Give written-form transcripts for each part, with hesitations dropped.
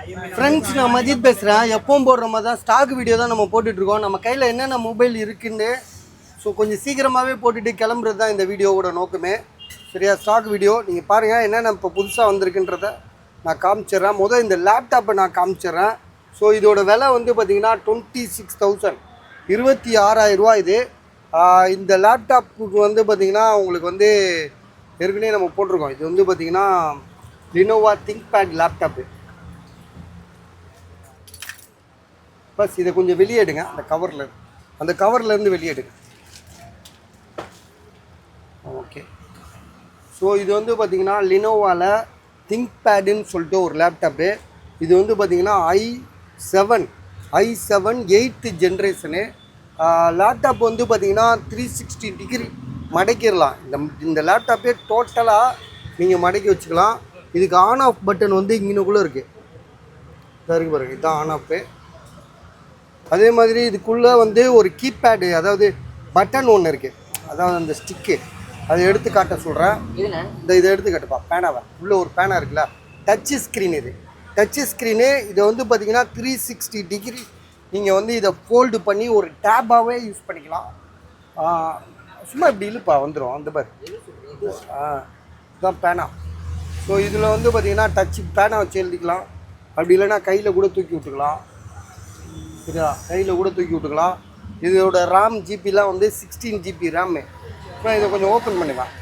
Friends, நான் மஜித் பேசுகிறேன். எப்பவும் போடுற மாதிரி தான் ஸ்டாக் வீடியோ தான் நம்ம போட்டுட்ருக்கோம். நம்ம கையில் என்னென்ன மொபைல் இருக்குன்னு ஸோ கொஞ்சம் சீக்கிரமாகவே போட்டுட்டு கிளம்புறது தான் இந்த வீடியோவோட நோக்கமே. சரியா? ஸ்டாக் வீடியோ நீங்கள் பாருங்கள் என்னென்ன இப்போ புதுசாக வந்திருக்குன்றத நான் காமிச்சிட்றேன். இந்த லேப்டாப்பை நான் காமிச்சிட்றேன். ஸோ இதோட விலை வந்து பார்த்திங்கன்னா 26,000, 26,000 இது. இந்த லேப்டாப்புக்கு வந்து பார்த்திங்கன்னா உங்களுக்கு வந்து ஏற்கனவே நம்ம போட்டிருக்கோம். இது வந்து பார்த்திங்கன்னா லினோவா திங்க்பேட் லேப்டாப்பு. ப்ளஸ் இதை கொஞ்சம் வெளியேடுங்க, அந்த கவர்லேருந்து வெளியேடுங்க. ஓகே. ஸோ இது வந்து பார்த்திங்கன்னா லினோவாவில் திங்க்பேடுன்னு சொல்லிட்டு ஒரு லேப்டாப்பு. இது வந்து பார்த்திங்கன்னா i7 8th ஜென்ரேஷனு லேப்டாப். வந்து பார்த்திங்கன்னா 360 டிகிரி மடக்கிடலாம். இந்த லேப்டாப்பே டோட்டலாக நீங்கள் மடக்கி வச்சுக்கலாம். இதுக்கு ஆன் ஆஃப் பட்டன் வந்து இங்கனுக்குள்ளே இருக்குது. இதாக இருக்குது பாருங்கள், இதுதான் ஆன் ஆஃபு. அதே மாதிரி இதுக்குள்ளே வந்து ஒரு கீபேடு, அதாவது பட்டன் ஒன்று இருக்குது, அதாவது அந்த ஸ்டிக்கு. அதை எடுத்து காட்ட சொல்கிறேன். இதை எடுத்து காட்டுப்பா பேனாவை. உள்ளே ஒரு பேனா இருக்குல்ல, டச்சு ஸ்க்ரீன். இது டச்சு ஸ்க்ரீனு. இதை வந்து பார்த்திங்கன்னா 360 டிகிரி நீங்கள் வந்து இதை ஃபோல்டு பண்ணி ஒரு டேப்பாகவே யூஸ் பண்ணிக்கலாம். சும்மா இப்படி இழுப்பா வந்துடும் அந்த பார். இதுதான் பேனா. ஸோ இதில் வந்து பார்த்திங்கன்னா டச்சு பேனா வச்சு எழுதிக்கலாம். அப்படி இல்லைன்னா கையில் கூட தூக்கி விட்டுக்கலாம். சரியா? கையில் கூட தூக்கி விட்டுக்கலாம். இதோட ரேம் ஜிபிலாம் வந்து 16 GB ரேமு. இப்போ இதை கொஞ்சம் ஓப்பன் பண்ணுவேன்.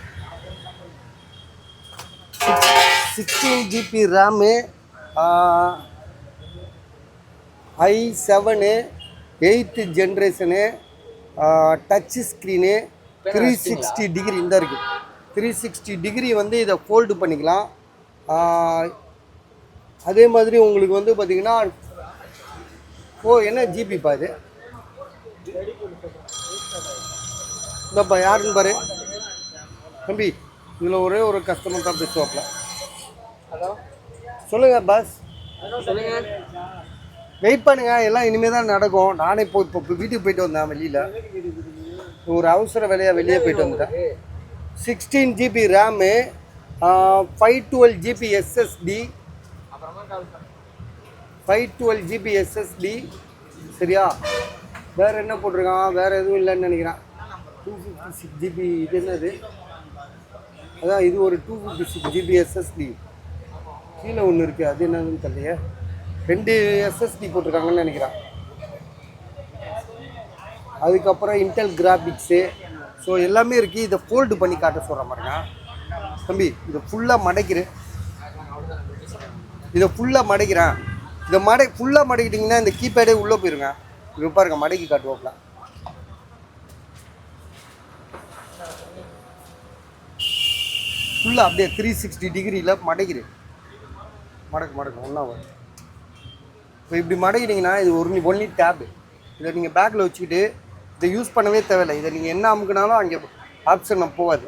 16 GB RAM, i7 8th generation, touch screen, 360 degree இந்த இருக்குது. 360 டிகிரி வந்து இதை ஃபோல்டு பண்ணிக்கலாம். அதே மாதிரி உங்களுக்கு வந்து பார்த்திங்கன்னா என்ன ஜிபிப்பா இது? இந்தப்பா யாருன்னு பாரு தம்பி. இதில் ஒரே ஒரு கஸ்டமர் தான் பேசுவாப்ல. சொல்லுங்கள் பாஸ், சொல்லுங்கள். வெயிட் பண்ணுங்கள், எல்லாம் இனிமேல் தான் நடக்கும். நானே இப்போ வீட்டுக்கு போயிட்டு வந்தேன். வெளியில் ஒரு அவசர வேலையாக வெளியே போயிட்டு வந்துட்டேன். 16 GB RAM, 512 GB SSD, 512 GB SSD. சரியா? வேறு என்ன போட்டிருக்கான்? வேறு எதுவும் இல்லைன்னு நினைக்கிறேன். 256 GB. இது என்னது? அதான் இது ஒரு 256 GB SSD. கீழே ஒன்று இருக்குது, அது என்னதுன்னு தெரியலையே. 2 SSD போட்டிருக்காங்கன்னு நினைக்கிறேன். அதுக்கப்புறம் இன்டெல் கிராபிக்ஸு. ஸோ எல்லாமே இருக்குது. இதை ஃபோல்டு பண்ணி காட்ட சொல்கிற மாதிரிங்க தம்பி. இதை ஃபுல்லாக மடக்கிறேன். இதை ஃபுல்லாக மடக்கிட்டிங்கன்னா இந்த கீபேடே உள்ளே போயிருங்க. இப்போ பாருங்க, மடக்கி காட்டுவோம்ல. ஃபுல்லாக அப்படியே 360 டிகிரியில் மடக்கிறேன். மடக்கு ஒன்றா வரும். இப்போ இப்படி மடக்கிட்டிங்கன்னா இது ஒன்லி டேபு. இதை நீங்கள் பேக்கில் வச்சுக்கிட்டு இதை யூஸ் பண்ணவே தேவையில்லை. இதை நீங்கள் என்ன அமுக்குனாலும் அங்கே ஆப்ஷன் போகாது.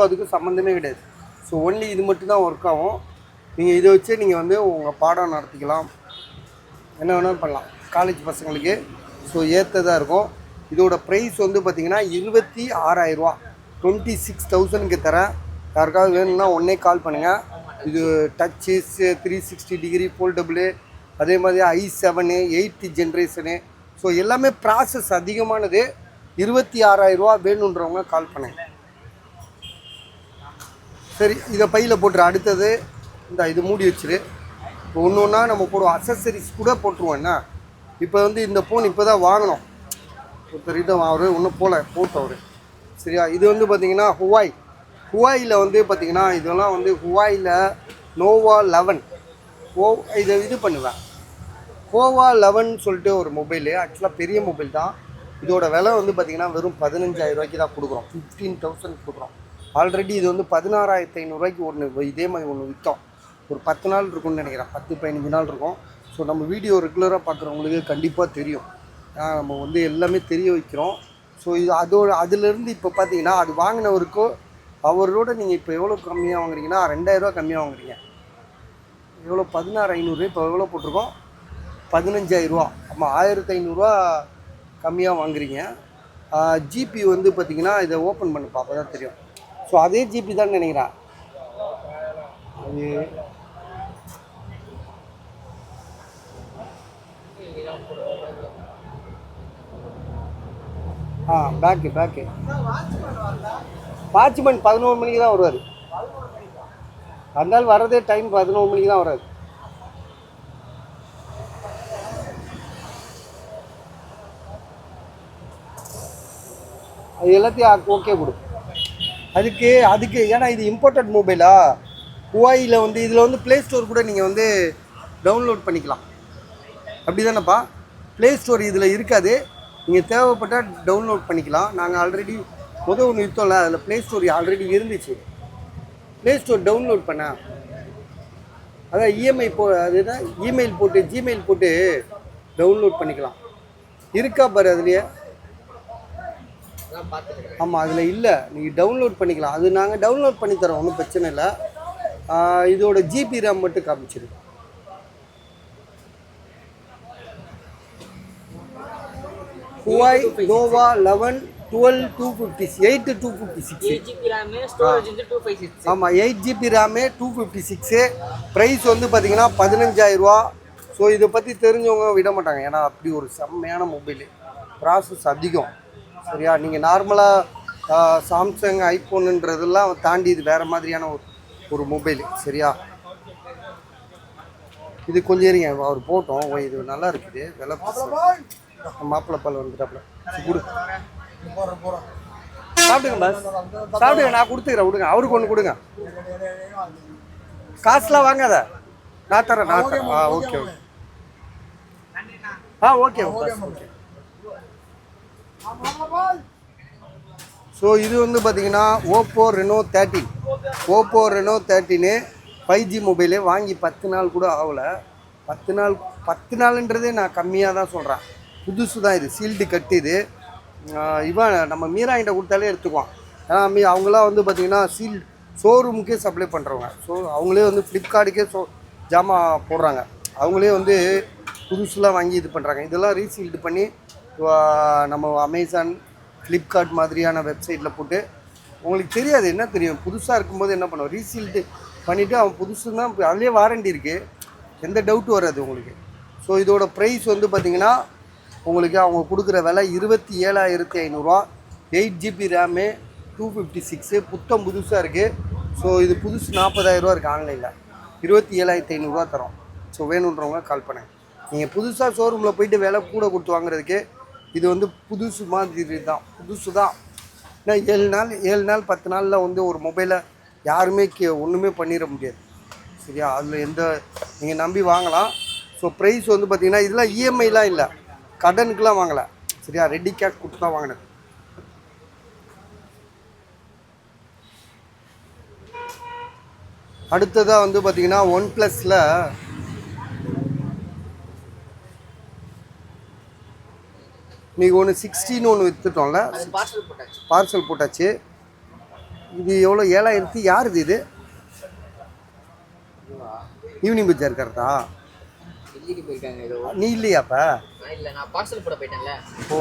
அதுக்கும் சம்மந்தமே கிடையாது. ஸோ ஒன்லி இது மட்டும்தான் ஒர்க் ஆகும். நீங்கள் இதை வச்சு நீங்கள் வந்து உங்கள் பாடம் நடத்திக்கலாம், என்ன வேணாலும் பண்ணலாம். காலேஜ் பசங்களுக்கு ஸோ ஏற்றதாக இருக்கும். இதோட ப்ரைஸ் வந்து பார்த்திங்கன்னா 26,000, 26,000க்கு தரேன். யாருக்காவது வேணும்னா உடனே கால் பண்ணுங்கள். இது டச்சஸ் 360 டிகிரி ஃபோல்டபுளு. அதே மாதிரி i7 8th ஜென்ரேஷனு. ஸோ எல்லாமே ப்ராசஸ் அதிகமானது. 26,000 வேணுன்றவங்க கால் பண்ணுங்கள். சரி, இதை பையில் போட்டுரு. அடுத்தது இது மூடி வச்சுரு. இப்போ ஒன்று ஒன்றா நம்ம போடுவோம். அக்சசரிஸ் கூட போட்டுருவோம். என்ன இப்போ வந்து இந்த ஃபோன் இப்போ தான் வாங்கினோம். ஒருத்தர்கிட்ட அவர் ஒன்றும் போட்டவர். சரியா? இது வந்து பார்த்திங்கன்னா ஹுவாயில் வந்து பார்த்திங்கன்னா இதெல்லாம் வந்து ஹுவாயில் நோவா 11 இது பண்ணுவேன். ஹோவா 11 சொல்லிட்டு ஒரு மொபைலு. ஆக்சுவலாக பெரிய மொபைல் தான். இதோட விலை வந்து பார்த்திங்கன்னா வெறும் 15,000 தான் கொடுக்குறோம். 15,000 கொடுக்குறோம். ஆல்ரெடி இது வந்து 16,500 ஒன்று இதே மாதிரி ஒன்று விற்றோம். ஒரு 10 நாள் இருக்கும்னு நினைக்கிறேன். 10-15 நாள் இருக்கும். ஸோ நம்ம வீடியோ ரெகுலராக பார்க்குறவங்களுக்கு கண்டிப்பாக தெரியும். நம்ம வந்து எல்லாமே தெரிய வைக்கிறோம். ஸோ இது அதுலேருந்து இப்போ பார்த்தீங்கன்னா அது வாங்கினவருக்கோ அவரோட நீங்கள் இப்போ எவ்வளோ கம்மியாக வாங்குறீங்கன்னா 2,000 கம்மியாக வாங்குறீங்க. எவ்வளோ? 16,500. இப்போ எவ்வளோ போட்டிருக்கோம்? 15,000. ஆமாம், 1,500 கம்மியாக வாங்குறீங்க. ஜிபி வந்து பார்த்திங்கன்னா இதை ஓப்பன் பண்ணி பார்ப்பா தான் தெரியும். ஸோ அதே ஜிபி தான் நினைக்கிறேன். அது பேக்கு வாட்ச்மேன் 11 மணிக்கு தான் வருவார். அதனால வர்றதே டைம் 11 மணிக்கு தான் வராது. அது எல்லாத்தையும் ஓகே கொடு. அதுக்கு ஏன்னா இது இம்போர்ட்டட் மொபைலா, ஹுவாயில் வந்து இதில் வந்து ப்ளே ஸ்டோர் கூட நீங்கள் வந்து டவுன்லோட் பண்ணிக்கலாம். அப்படி தானேப்பா? ப்ளே ஸ்டோர் இதில் இருக்காது, நீங்கள் தேவைப்பட்டால் டவுன்லோட் பண்ணிக்கலாம். நாங்கள் ஆல்ரெடி ஒன்று விற்றோம்ல, அதில் ப்ளே ஸ்டோர் ஆல்ரெடி இருந்துச்சு. ப்ளே ஸ்டோர் டவுன்லோட் பண்ண அதான் இஎம்ஐ அதுதான் இமெயில் போட்டு ஜிமெயில் போட்டு டவுன்லோட் பண்ணிக்கலாம். இருக்கா பாரு அதுலேயே. ஆமாம், அதில் இல்லை, நீங்கள் டவுன்லோட் பண்ணிக்கலாம். அது நாங்கள் டவுன்லோட் பண்ணி தரோம், ஒன்றும் பிரச்சனை இல்லை. இதோட ஜிபி ரேம் மட்டும் காமிச்சிரு. Huawei Nova 11 12 256 8 256. ஆமாம், 8GB ரேமு 256. ப்ரைஸ் வந்து பார்த்தீங்கன்னா 15,000 ரூபா. ஸோ இதை பற்றி தெரிஞ்சவங்க விட மாட்டாங்க, ஏன்னா அப்படி ஒரு செம்மையான மொபைலு, ப்ராசஸ் அதிகம். சரியா? நீங்கள் நார்மலாக சாம்சங் ஐஃபோனுன்றதெல்லாம் தாண்டி இது வேறு மாதிரியான ஒரு மொபைலு. சரியா? இது கொஞ்சம் இருங்க, அவர் போட்டோம். இது நல்லா இருக்குது, விலை மாப்பிள்ளை பால் வந்துட்டாப்புல. கொடு, சாப்பிடுங்க பாஸ், சாப்பிடுங்க, நான் கொடுத்துக்கிறேன், விடுங்க. அவருக்கு ஒன்று கொடுங்க, காசுலாம் வாங்காத, நான் தரேன். Okay okay. Okay okay. So இது வந்து பார்த்தீங்கன்னா ஓப்போ ரெனோ 13 5G மொபைலே. வாங்கி 10 நாள் கூட ஆகலை. 10 நாள்ன்றதே நான் கம்மியாக தான் சொல்கிறேன். புதுசு தான் இது, சீல்டு கட்டு. இது இவன் நம்ம மீராங்கிட்ட கொடுத்தாலே எடுத்துக்குவான். ஏன்னா அவங்களாம் வந்து பார்த்திங்கன்னா ஷோரூமுக்கே சப்ளை பண்ணுறவங்க. ஸோ அவங்களே வந்து ஃப்ளிப்கார்ட்டுக்கே ஜாமான் போடுறாங்க. அவங்களே வந்து புதுசுலாம் வாங்கி இது பண்ணுறாங்க. இதெல்லாம் ரீசீல்டு பண்ணி நம்ம அமேசான், ஃப்ளிப்கார்ட் மாதிரியான வெப்சைட்டில் போட்டு, உங்களுக்கு தெரியாது, என்ன தெரியும், புதுசாக இருக்கும்போது என்ன பண்ணுவோம், ரீசீல்டு பண்ணிவிட்டு அவன் புதுசு தான், அதுலேயே வாரண்டி இருக்குது, எந்த டவுட்டும் வராது உங்களுக்கு. ஸோ இதோட ப்ரைஸ் வந்து பார்த்திங்கன்னா உங்களுக்கு அவங்க கொடுக்குற விலை 27,500 8GB ரேமு 256 புத்தம் புதுசாக இருக்குது. ஸோ இது புதுசு 40,000 இருக்குது ஆன்லைனில், 27,500 தரோம். ஸோ வேணுன்றவங்க கால் பண்ணேன். நீங்கள் புதுசாக ஷோரூமில் போயிட்டு விலை கூட கொடுத்து வாங்குறதுக்கு இது வந்து புதுசு மாதிரி தான், புதுசு தான். ஏன்னா 7 நாள் 10 நாளில் வந்து ஒரு மொபைலை யாருமே ஒன்றுமே பண்ணிட முடியாது. சரியா? அதில் நீங்கள் நம்பி வாங்கலாம். ஸோ ப்ரைஸ் வந்து பார்த்திங்கன்னா இதெல்லாம் இஎம்ஐலாம் இல்லை, கடனுக்குலாம் வாங்கலை. சரியா? ரெடி கேஷ் கொடுத்து தான் வாங்கினேன். அடுத்ததாக வந்து பார்த்திங்கன்னா OnePlusல நீங்கள் ஒன்று 16 ஒன்று விற்றுட்டோம்ல, பார்சல் போட்டாச்சு. இது எவ்வளோ? 7,000. யாருது இது? ஈவினிங் பஜார் கரெக்டா? நீ இல்லையாப்பா? ஓ,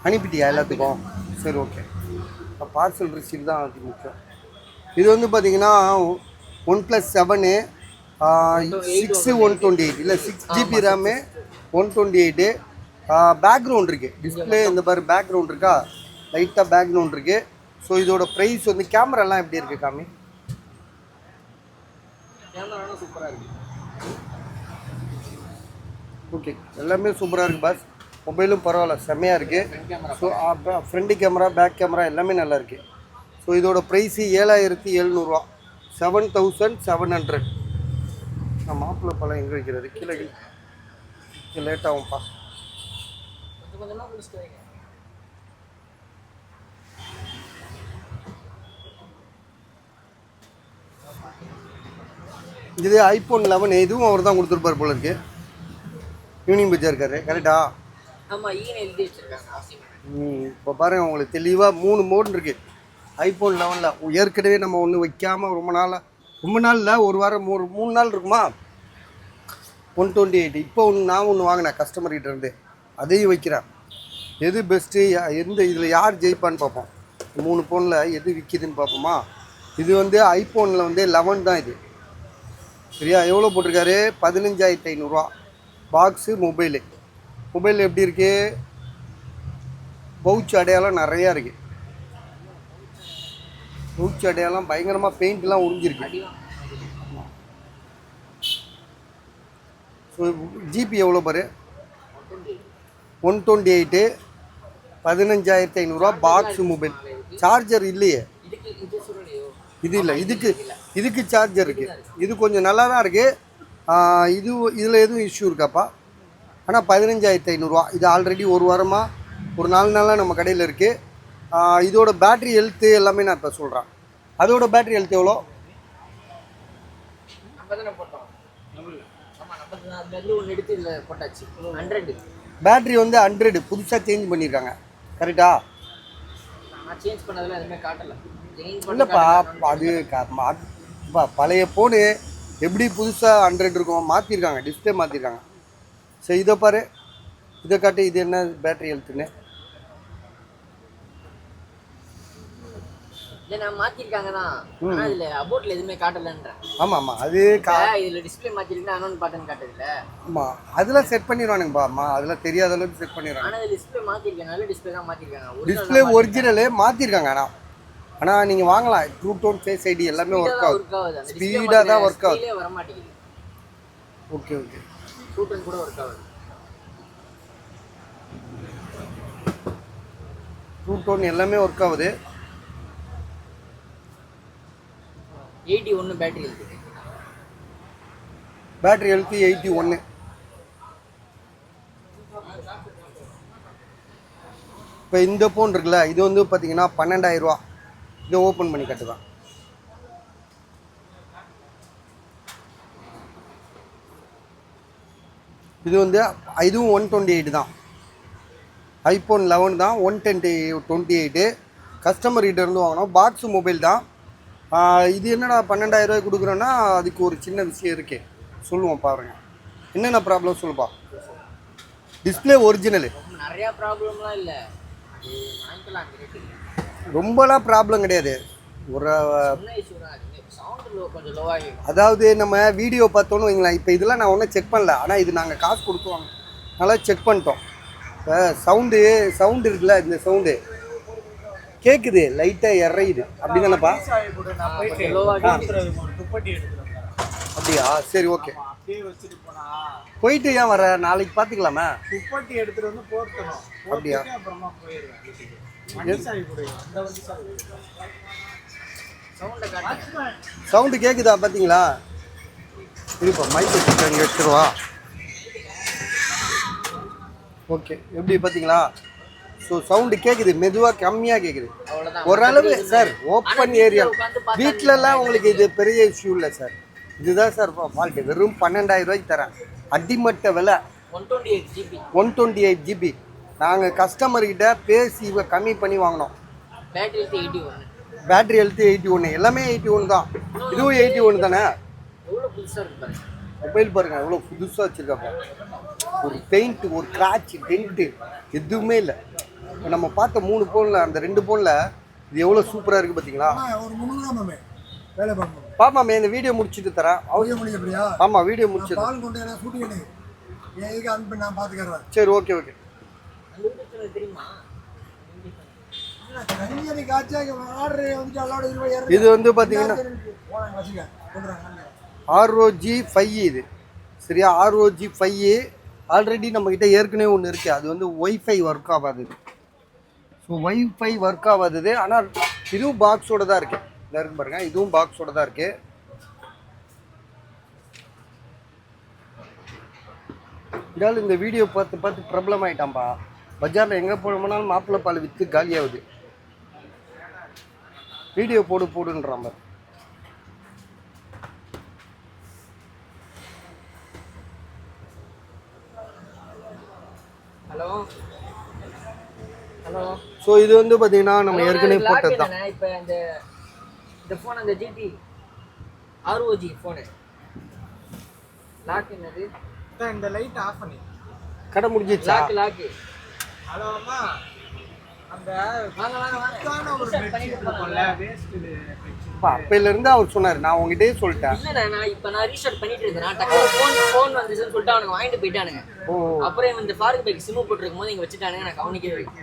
அனுப்பிட்டியா எல்லாத்துக்கும்? சரி, ஓகே. பார்சல் ரிசீவ் தான் அது முக்கியம். இது வந்து பார்த்தீங்கன்னா OnePlus 7 6 128 இல்லை 6GB ரேமு 128. பேக்ரவுண்ட் இருக்குது, டிஸ்பிளே இந்த மாதிரி பேக்ரவுண்ட் இருக்கா, லைட்டாக பேக்ரவுண்ட் இருக்குது. ஸோ இதோட ப்ரைஸ் வந்து கேமராலாம் எப்படி இருக்குது காமி? கேமராலாம் சூப்பராக இருக்குது. ஓகே, எல்லாமே சூப்பராக இருக்குது பாஸ். மொபைலும் பரவாயில்ல, செம்மையாக இருக்குது. So front camera, back camera எல்லாமே நல்லா இருக்குது. ஸோ இதோட ப்ரைஸு 7,700 7,700. நான் மாப்பிள்ளை பழம் எங்கே வைக்கிறது? கீழே லேட் ஆகும்ப்பா. இது ஐஃபோன் 11. இதுவும் அவர் தான் கொடுத்துருப்பார் போல இருக்கு. ஈவினிங் பஜார் இருக்காரு, கரெக்டா? இப்போ பாருங்கள், உங்களுக்கு தெளிவாக 3 மோட் இருக்குது ஐஃபோன் 11. ஏற்கனவே நம்ம ஒன்று வைக்காமல் ரொம்ப நாள் இல்லை, ஒரு வாரம் 3 நாள் இருக்குமா, 128. இப்போ நான் ஒன்று வாங்கினேன் கஸ்டமர்கிட்ட இருந்து, அதையும் வைக்கிறேன். எது பெஸ்ட்டு, இதில் யார் ஜெயிப்பான்னு பார்ப்போம். 3 ஃபோனில் எது விற்கிதுன்னு பார்ப்போமா. இது வந்து ஐஃபோனில் வந்து 11 தான் இது. சரியா? எவ்வளோ போட்டிருக்காரு? 15,500. பாக்ஸு மொபைல் எப்படி இருக்குது, பவுச் அடையாளம் நிறையா இருக்குது. பவுச் அடையாளம் பயங்கரமாக பெயிண்ட்லாம் உறிஞ்சிருக்கு. ஸோ ஜிபி எவ்வளோ பாரு, 128, 15,500 பாக்ஸு மொபைல். சார்ஜர் இல்லையே, இது இல்லை, இதுக்கு சார்ஜர் இருக்குது. இது கொஞ்சம் நல்லா தான் இருக்குது. இதில் எதுவும் இஷ்யூ இருக்காப்பா? ஆனால் 15,500. இது ஆல்ரெடி ஒரு வாரமாக ஒரு 4 நாளாக நம்ம கடையில் இருக்குது. இதோட பேட்ரி ஹெல்த்து எல்லாமே நான் இப்போ சொல்கிறேன். அதோட பேட்ரி ஹெல்த் எவ்வளோ? பேட்ரி வந்து 100 புதுசாக சேஞ்ச் பண்ணியிருக்காங்க. கரெக்டா? இல்லைப்பா, அது பழைய ஃபோனு எப்படி புதுசாக 100 இருக்கும், மாற்றிருக்காங்க, டிஸ்பிளே மாற்றிருக்காங்க. சரி இதை பாரு, இதை காட்டு, இது என்ன பேட்ரி ஹெல்த்துன்னு. ஆமாம் அது ஆமாம் அதெல்லாம் செட் பண்ணிடுவானுங்கப்பா. அதெல்லாம் தெரியாத அளவுக்கு செட் பண்ணிடுவாங்க. டிஸ்பிளே ஒரிஜினலே மாற்றிருக்காங்க. ஆனால் நீங்கள் வாங்கலாம். ட்ரூ டோன், ஃபேஸ் ஐடி எல்லாமே ஒர்க் ஆகுது. ஸ்பீடாக தான் ஒர்க் ஆகுது. ஓகே ட்ரூ டோன் எல்லாமே ஒர்க் ஆகுது. 81 பேட்டரி ஹெல்த் 81. இப்போ இந்த ஃபோன் இருக்குல்ல, இது வந்து பார்த்தீங்கன்னா 12,000 ரூபா. இதை ஓப்பன் பண்ணி கட்டுதான். இது வந்து இதுவும் 128 தான். ஐஃபோன் 11 தான், 128. கஸ்டமர் கிட்ட இருந்து வாங்கினோம். பாக்ஸு மொபைல் தான். இது என்னடா 12,000 ரூபாய் கொடுக்குறோன்னா, அதுக்கு ஒரு சின்ன விஷயம் இருக்கு, சொல்லுவோம் பாருங்க. என்னென்ன ப்ராப்ளம் சொல்லுப்பா. டிஸ்பிளே ஒரிஜினலு, நிறைய ப்ராப்ளம்லாம் இல்லை, ரொம்பலாம் ப்ராப்ளம் கிடையாது. ஒரு அதாவது நம்ம வீடியோ பார்த்தோன்னு வைங்களேன். இப்போ இதெல்லாம் நான் ஒன்றும் செக் பண்ணல, ஆனால் இது நாங்கள் காசு கொடுத்துவாங்க, நல்லா செக் பண்ணிட்டோம். இப்போ சவுண்டு இருக்குல்ல, இந்த சவுண்டு கேட்குது, லைட்டாக இறையுது, அப்படி தானேப்பா? அப்படியா? சரி ஓகே. போயிட்டு ஏன் வர, நாளைக்கு பார்த்துக்கலாமா? அப்படியா? சவுண்டு கேட்குதா பார்த்தீங்களா? இருப்பா, மைக் இங்கே வச்சுருவா. ஓகே, எப்படி பார்த்தீங்களா? ஸோ சவுண்டு கேட்குது, மெதுவாக கம்மியாக கேட்குது, ஓரளவு. சார் ஓப்பன் ஏரியா வீட்டிலலாம் உங்களுக்கு இது பெரிய இஷ்யூ இல்லை சார். இதுதான் சார் ஃபால்ட்டு. வெறும் 12,000 ரூபாய்க்கு தரேன், அடிமட்ட விலை. 128 GB. நாங்கள் கஸ்டமர்கிட்ட பேசி கம்மி பண்ணி வாங்கினோம். பேட்டரி ஹெல்த்து 81, எல்லாமே 81 தான். இதுவும் 81 தானே? மொபைல் பாருங்க எவ்வளோ புதுசாக வச்சுருக்காங்க. ஒரு பெயிண்ட், ஒரு கிராட்ச், டென்ட்டு எதுவுமே இல்லை. இப்போ நம்ம பார்த்த 3 ஃபோனில், அந்த 2 ஃபோனில் இது எவ்வளோ சூப்பராக இருக்குது பார்த்தீங்களா? பாப்பாமே இந்த வீடியோ முடிச்சுட்டு தரேன். ஆமாம், வீடியோ முடிச்சுட்டு. சரி ஓகே. இது வந்து பார்த்தீங்கன்னா ROG 5 இது சரியா? ROG 5 ஆல்ரெடி நம்மக்கிட்ட ஏற்கனவே ஒன்று இருக்குது. அது வந்து ஒய்ஃபை ஒர்க் ஆகாது. ஸோ ஒய்ஃபை ஒர்க் ஆகாது. ஆனால் இதுவும் பாக்ஸோடு தான் இருக்குது. இதாக இருக்கு பாருங்க, இதுவும் பாக்ஸோடு தான் இருக்குது. இதால் இந்த வீடியோ பார்த்து ப்ராப்ளம் ஆகிட்டான்ப்பா. பஜாரில் எங்கே போனோம்னாலும் மாப்பிள்ளை பால் விற்று காலியாகுது. வீடியோ போடுன்றான் பாரு. ஹலோ. ஸோ இது வந்து பார்த்தீங்கன்னா நம்ம ஏற்கனவே போட்டது தான். இப்போ இந்த ஃபோன், அந்த ஜிடி ROG ஃபோனு லாக் என்னது? இந்த லைட் ஆஃப் பண்ணி கடை முடிஞ்சிச்சா? லாக். ஹலோ அம்மா, அந்த வாங்க ஒரு பெட்ஷீட் இருக்கும்ல, வேஸ்ட் அப்பையிலேருந்து அவர் சொன்னார், நான் உங்ககிட்டயே சொல்லிட்டேன். இல்ல நான் இப்ப நான் ரீஸ்டார்ட் பண்ணிட்டு இருக்கேன். டக்குனு ஃபோன் வந்துச்சுன்னு சொல்லிட்டு அவனுக்கு வாங்கிட்டு போயிட்டானுங்க. அப்புறம் இந்த ஃபாரின் பைக் சிம் போட்டுருக்கும் போது இங்க வச்சுட்டானுங்க. நான் கவனிக்கவே இல்லை.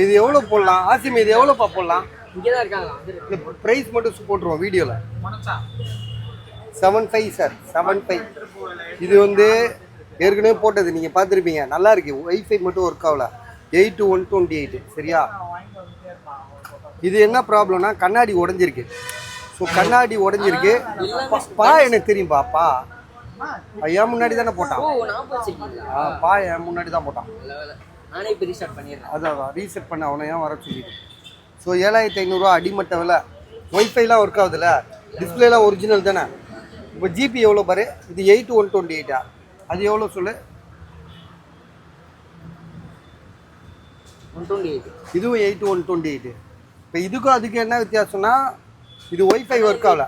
இது எவ்வளோ போடலாம் ஆசிம்? இது எவ்வளோப்பா போடலாம்? இங்கே தான் இருக்காங்க. இந்த ப்ரைஸ் மட்டும் போட்டுருவோம் வீடியோவில். 7.5 சார், 7.5. இது வந்து ஏற்கனவே போட்டது நீங்கள் பார்த்துருப்பீங்க. நல்லா இருக்கு. வைஃபை மட்டும் ஒர்க் ஆகல. 8/128 சரியா? இது என்ன ப்ராப்ளம்னா கண்ணாடி உடஞ்சிருக்கு. ஸோ கண்ணாடி உடஞ்சிருக்கு. பா எனக்கு தெரியும்ப்பா. என் முன்னாடி தானே போட்டான். பா என் முன்னாடி தான் போட்டான். நானே இப்போ ரீஸ்டார்ட் பண்ணிடுறேன். அதான் ரீசெட் பண்ண அவனை ஏன் வர சொல்லிட்டு. ஸோ 7,500 அடிமட்ட விலை. ஒய்ஃபைலாம் ஒர்க் ஆகுதுல்ல, டிஸ்பிளேலாம் ஒரிஜினல் தானே. இப்போ ஜிபி எவ்வளோ பாரு? இது 8/128. அது எவ்வளோ சொல்லு? 128. இதுவும் 8/128. இப்போ இதுக்கும் அதுக்கு என்ன வித்தியாசம்னா இது ஒய்ஃபை ஒர்க் ஆகல.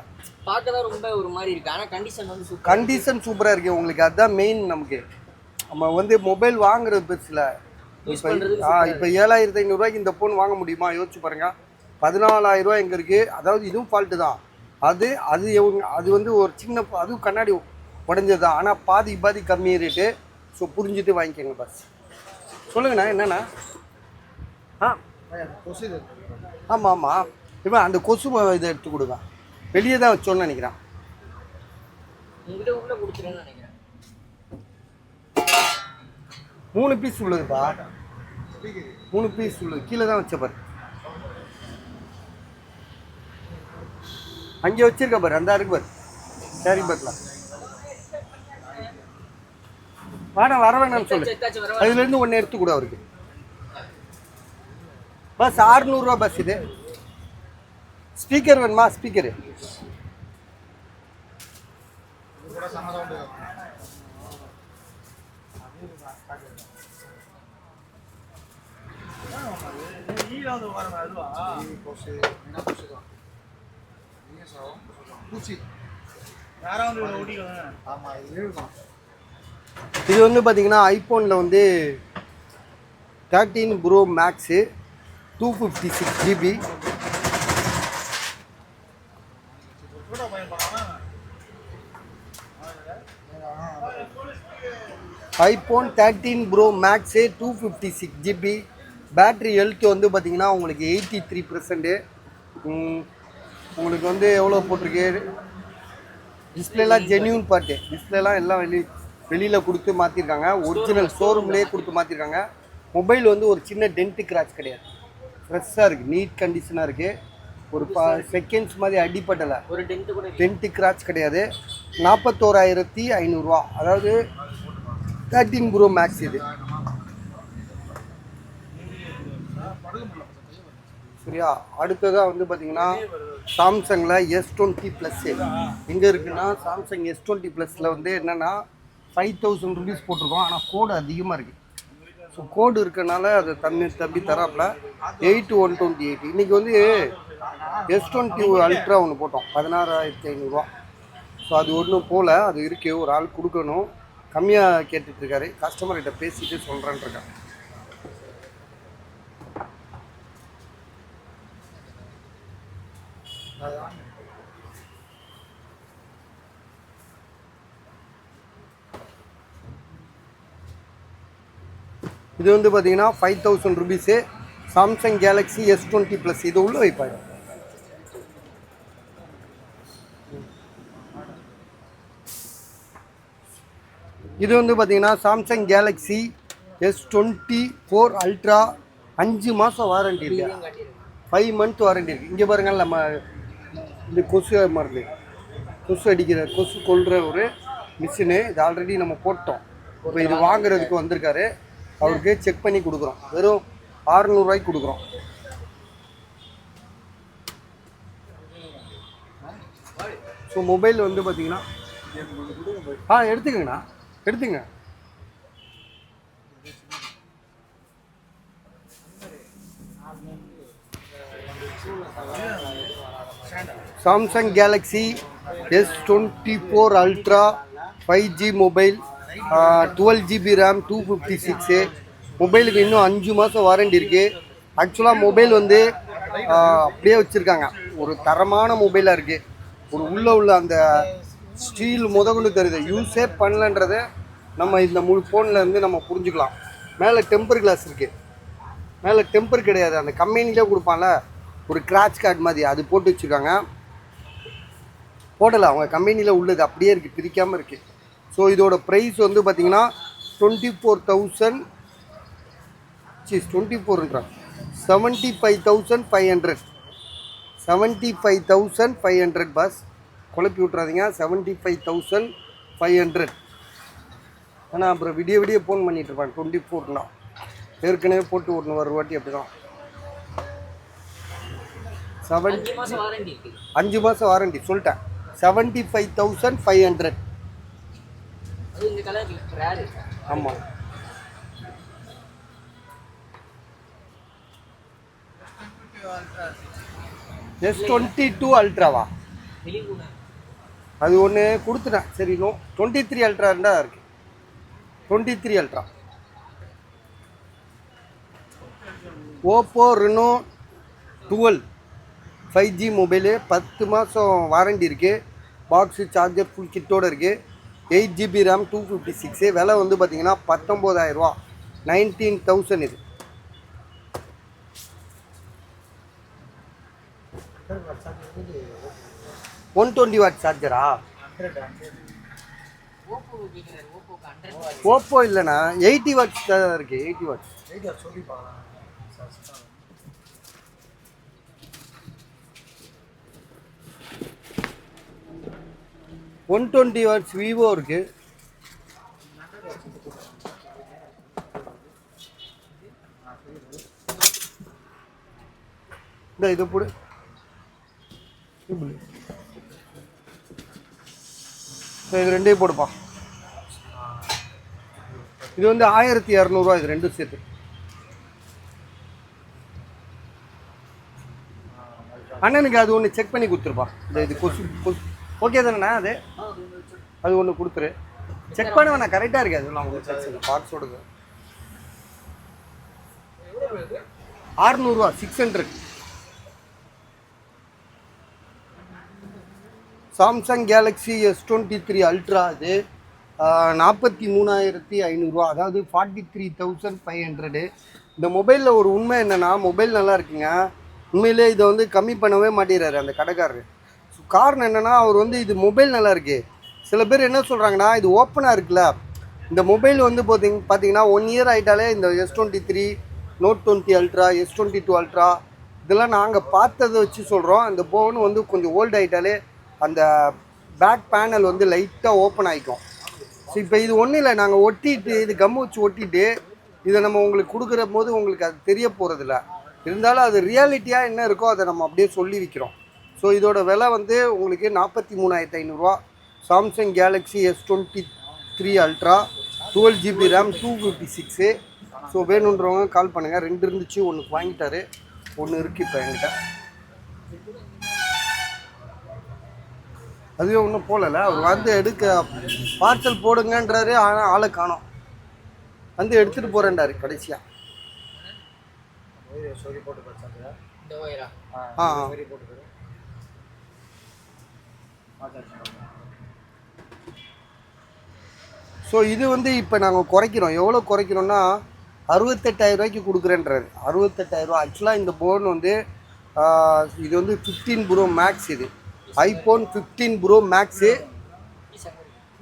பார்க்க தான் ரொம்ப ஒரு மாதிரி இருக்கு. ஆனால் கண்டிஷன் வந்து சூப்பர். கண்டிஷன் சூப்பராக இருக்குது உங்களுக்கு. அதுதான் மெயின். நமக்கு நம்ம வந்து மொபைல் வாங்குறது பெருசில். இப்போ 7,500 இந்த ஃபோன் வாங்க முடியுமா? யோசிச்சு பாருங்க. 14,000 எங்கே இருக்குது? அதாவது இதுவும் ஃபால்ட்டு தான். அது அது வந்து ஒரு சின்ன, அதுவும் கண்ணாடி உடஞ்சது தான். ஆனால் பாதி கம்மி ரேட்டு. ஸோ புரிஞ்சுட்டு வாங்கிக்கோங்க பஸ். சொல்லுங்கண்ணா என்னண்ணா? கொசு. ஆமாம். இப்போ அந்த கொசு இதை எடுத்து கொடுங்க. வெளியே தான் வச்சோன்னு நினைக்கிறேன். உங்கள்கிட்ட உள்ள கொடுத்துருன்னு நினைக்கிறேன். 3 பீஸ் உள்ளதுப்பா. 3 பீஸ் உள்ளது. கீழே தான் வச்ச பாரு. அங்கே வச்சிருக்க பாரு. அந்த இருக்கு பாரு. கேரி பேக்கில். வர வேணாம்னு சொல்லு. அதுலேருந்து ஒன்று எடுத்து கொடு அவருக்கு. Bus 600 bus. இது ஸ்பீக்கர் வேணுமா? ஸ்பீக்கரு இது வந்து பார்த்தீங்கன்னா ஐஃபோனில் வந்து 13 pro max 256 GB. IPhone 13 pro max 256 GB. Battery health வந்து பார்த்தீங்கன்னா உங்களுக்கு 83%. உங்களுக்கு வந்து எவ்வளோ போட்டிருக்கு? டிஸ்பிளேலாம் ஜென்யூன் பார்ட்டு. டிஸ்பிளேலாம் எல்லாம் வெளியில் கொடுத்து மாற்றிருக்காங்க. ஒரிஜினல் ஷோரூம்லேயே கொடுத்து மாற்றிருக்காங்க. மொபைல் வந்து ஒரு சின்ன டென்ட்டு கிராச் கிடையாது. ஃப்ரெஷ்ஷாக இருக்குது. நீட் கண்டிஷனாக இருக்குது. ஒரு செகண்ட்ஸ் மாதிரி அடிப்படலை. ஒரு டென்ட்டு கிராச் கிடையாது. 41,500. அதாவது 13 ப்ரோ மேக்ஸ். இது சரியா? அடுத்ததாக வந்து பார்த்தீங்கன்னா சாம்சங்கில் S20 ப்ளஸ்ஸு எங்கே இருக்குன்னா, சாம்சங் S20 ப்ளஸில் வந்து என்னென்னா 5,000 ருபீஸ் போட்டிருக்கோம். ஆனால் கோடு அதிகமாக இருக்குது. ஸோ கோடு இருக்கனால அதை தம்பி தராப்பில் 8/128. இன்றைக்கி வந்து S20 அல்ட்ரா ஒன்று போட்டோம் 16,500. ஸோ அது ஒன்றும் போல். அது இருக்குது. ஒரு ஆள் கொடுக்கணும். கம்மியாக கேட்டுட்ருக்காரு. கஸ்டமர்கிட்ட பேசிட்டு சொல்கிறேன்னு இருக்கேன். இது வந்து பார்த்தீங்கன்னா 5,000 rupees. Samsung Galaxy S20 plus. இது உள்ள வைப்பாங்க. இது வந்து பார்த்தீங்கன்னா சாம்சங் கேலக்ஸி S24 அல்ட்ரா 5 மாதம் வாரண்டி இருக்குது. 5 மந்த் வாரண்டி இருக்குது. இங்கே பாருங்கள், நம்ம இந்த கொசு மருந்து, கொசு அடிக்கிற, கொசு கொள்கிற ஒரு மிஷினு. இது ஆல்ரெடி நம்ம போட்டோம். இப்போ இது வாங்குறதுக்கு வந்திருக்காரு. அவருக்கு செக் பண்ணி கொடுக்குறோம். வெறும் 600 ரூபாய்க்கு கொடுக்குறோம். ஸோ மொபைல் வந்து பார்த்தீங்கன்னா எடுத்துக்கங்கண்ணா, எடுத்துங்க. Samsung Galaxy S24 ultra 5G mobile, 12 GB RAM, 256. மொபைலுக்கு இன்னும் 5 மாதம் வாரண்டி இருக்குது. ஆக்சுவலாக மொபைல் வந்து அப்படியே வச்சுருக்காங்க. ஒரு தரமான மொபைலாக இருக்குது. ஒரு உள்ள அந்த ஸ்டீல் முதகொண்டு தெரியுது, யூஸே பண்ணலன்றதை நம்ம இந்த முழு ஃபோனில் இருந்து நம்ம புரிஞ்சுக்கலாம். மேலே டெம்பர் கிளாஸ் இருக்குது, மேலே டெம்பர் கிடையாது, அந்த கம்பெனிலே கொடுப்பான்ல ஒரு கிராச் கார்டு மாதிரி, அது போட்டு வச்சுருக்காங்க. போடலை, அவங்க கம்பெனியில் உள்ளது அப்படியே இருக்குது, பிரிக்காமல் இருக்குது. ஸோ இதோட ப்ரைஸ் வந்து பார்த்திங்கன்னா 24,000 24ன்றான் 75,500 75,500 பாஸ், குழப்பி விட்றாதீங்க. 75,500. ஆனால் அப்புறம் விடிய ஃபோன் பண்ணிகிட்டு இருப்பான் 24னா. ஏற்கனவே போட்டு ஒன்று ஒரு வாட்டி அப்படி தான். 5 மாதம் வாரண்டி சொல்லிட்டேன். 75,500. ஆமாம். S22 அல்ட்ராவா? அது ஒன்று கொடுத்துட்டேன். சரி, 23 அல்ட்ரா இருந்தால் இருக்கு. 23 ultra. Oppo Reno 12 5G mobile, 10 மாதம் வாரண்டி இருக்குது. பாக்ஸு சார்ஜர் ஃபுல் கிட்டோடு இருக்குது. 8GB RAM 256. விலை வந்து பார்த்திங்கன்னா 19,000 ரூபா, 19,000. இது $120 சார்ஜரா? ஓப்போ இல்லைண்ணா, 80 வாட்ஸ் தான் இருக்குது. 80 வாட்ஸ். 120 வாட்ஸ் விவோ இருக்குது. இந்த இதை போடு. இது ரெண்டையும் போடுப்பா. இது வந்து 1,200 இது ரெண்டும் சேர்த்து. அண்ணனுக்கு அது ஒன்று செக் பண்ணி கொடுத்துருப்பா. இது கொசு ஓகே தானேண்ணா? அது ஒன்று கொடுத்துரு. செக் பண்ண வேணா, கரெக்டாக இருக்கு. அதெல்லாம் உங்களுக்கு பார்ட்ஸோடுது. 600 ரூபா, 600. Samsung Galaxy S23 ultra. அது 43,500 ரூபா, அதாவது 43,500. இந்த மொபைலில் ஒரு உண்மை என்னென்னா, மொபைல் நல்லா இருக்குங்க, உண்மையிலே இதை வந்து கம்மி பண்ணவே மாட்டேறாரு அந்த கடைக்காரர். காரணம் என்னென்னா, அவர் வந்து இது மொபைல் நல்லா இருக்கு. சில பேர் என்ன சொல்கிறாங்கன்னா, இது ஓப்பனாக இருக்குல்ல, இந்த மொபைல் வந்து பார்த்தீங்கன்னா 1 இயர் ஆகிட்டாலே இந்த S23, Note 20 ultra, S22 ultra இதெல்லாம் நாங்கள் பார்த்ததை வச்சு சொல்கிறோம். இந்த ஃபோன் வந்து கொஞ்சம் ஓல்டு ஆகிட்டாலே அந்த பேக் பேனல் வந்து லைட்டாக ஓப்பன் ஆகிக்கும். ஸோ இப்போ இது ஒன்றும் இல்லை, நாங்கள் ஒட்டிட்டு இது கம்மு வச்சு ஒட்டிட்டு இதை நம்ம உங்களுக்கு கொடுக்குற போது உங்களுக்கு அது தெரிய போகிறதில்ல. இருந்தாலும் அது ரியாலிட்டியாக என்ன இருக்கோ அதை நம்ம அப்படியே சொல்லி விற்கிறோம். ஸோ இதோட விலை வந்து உங்களுக்கு 43,500 ரூபா. Samsung Galaxy S23 ultra, 12GB RAM 256. So வேணுன்றவங்க கால் பண்ணுங்கள். 2 இருந்துச்சு, ஒன்று வாங்கிட்டாரு, ஒன்று இருக்குது இப்போ என்கிட்ட. அதுவே ஒன்றும் போகலை, அவர் வந்து எடுக்க பார்சல் போடுங்கன்றாரு. ஆனால் ஆளை காணோம், வந்து எடுத்துகிட்டு போகிறேன்டாரு கடைசியாக. ஸோ இது வந்து இப்போ நாங்கள் குறைக்கிறோம். எவ்வளோ குறைக்கிறோன்னா 68,000 ரூபாய்க்கு கொடுக்குறேன்றாரு. 68,000 ரூபா. ஆக்சுவலாக இந்த ஃபோன் வந்து இது வந்து 15 ப்ரோ மேக்ஸ். இது ஐஃபோன் 15 ப்ரோ மேக்ஸு.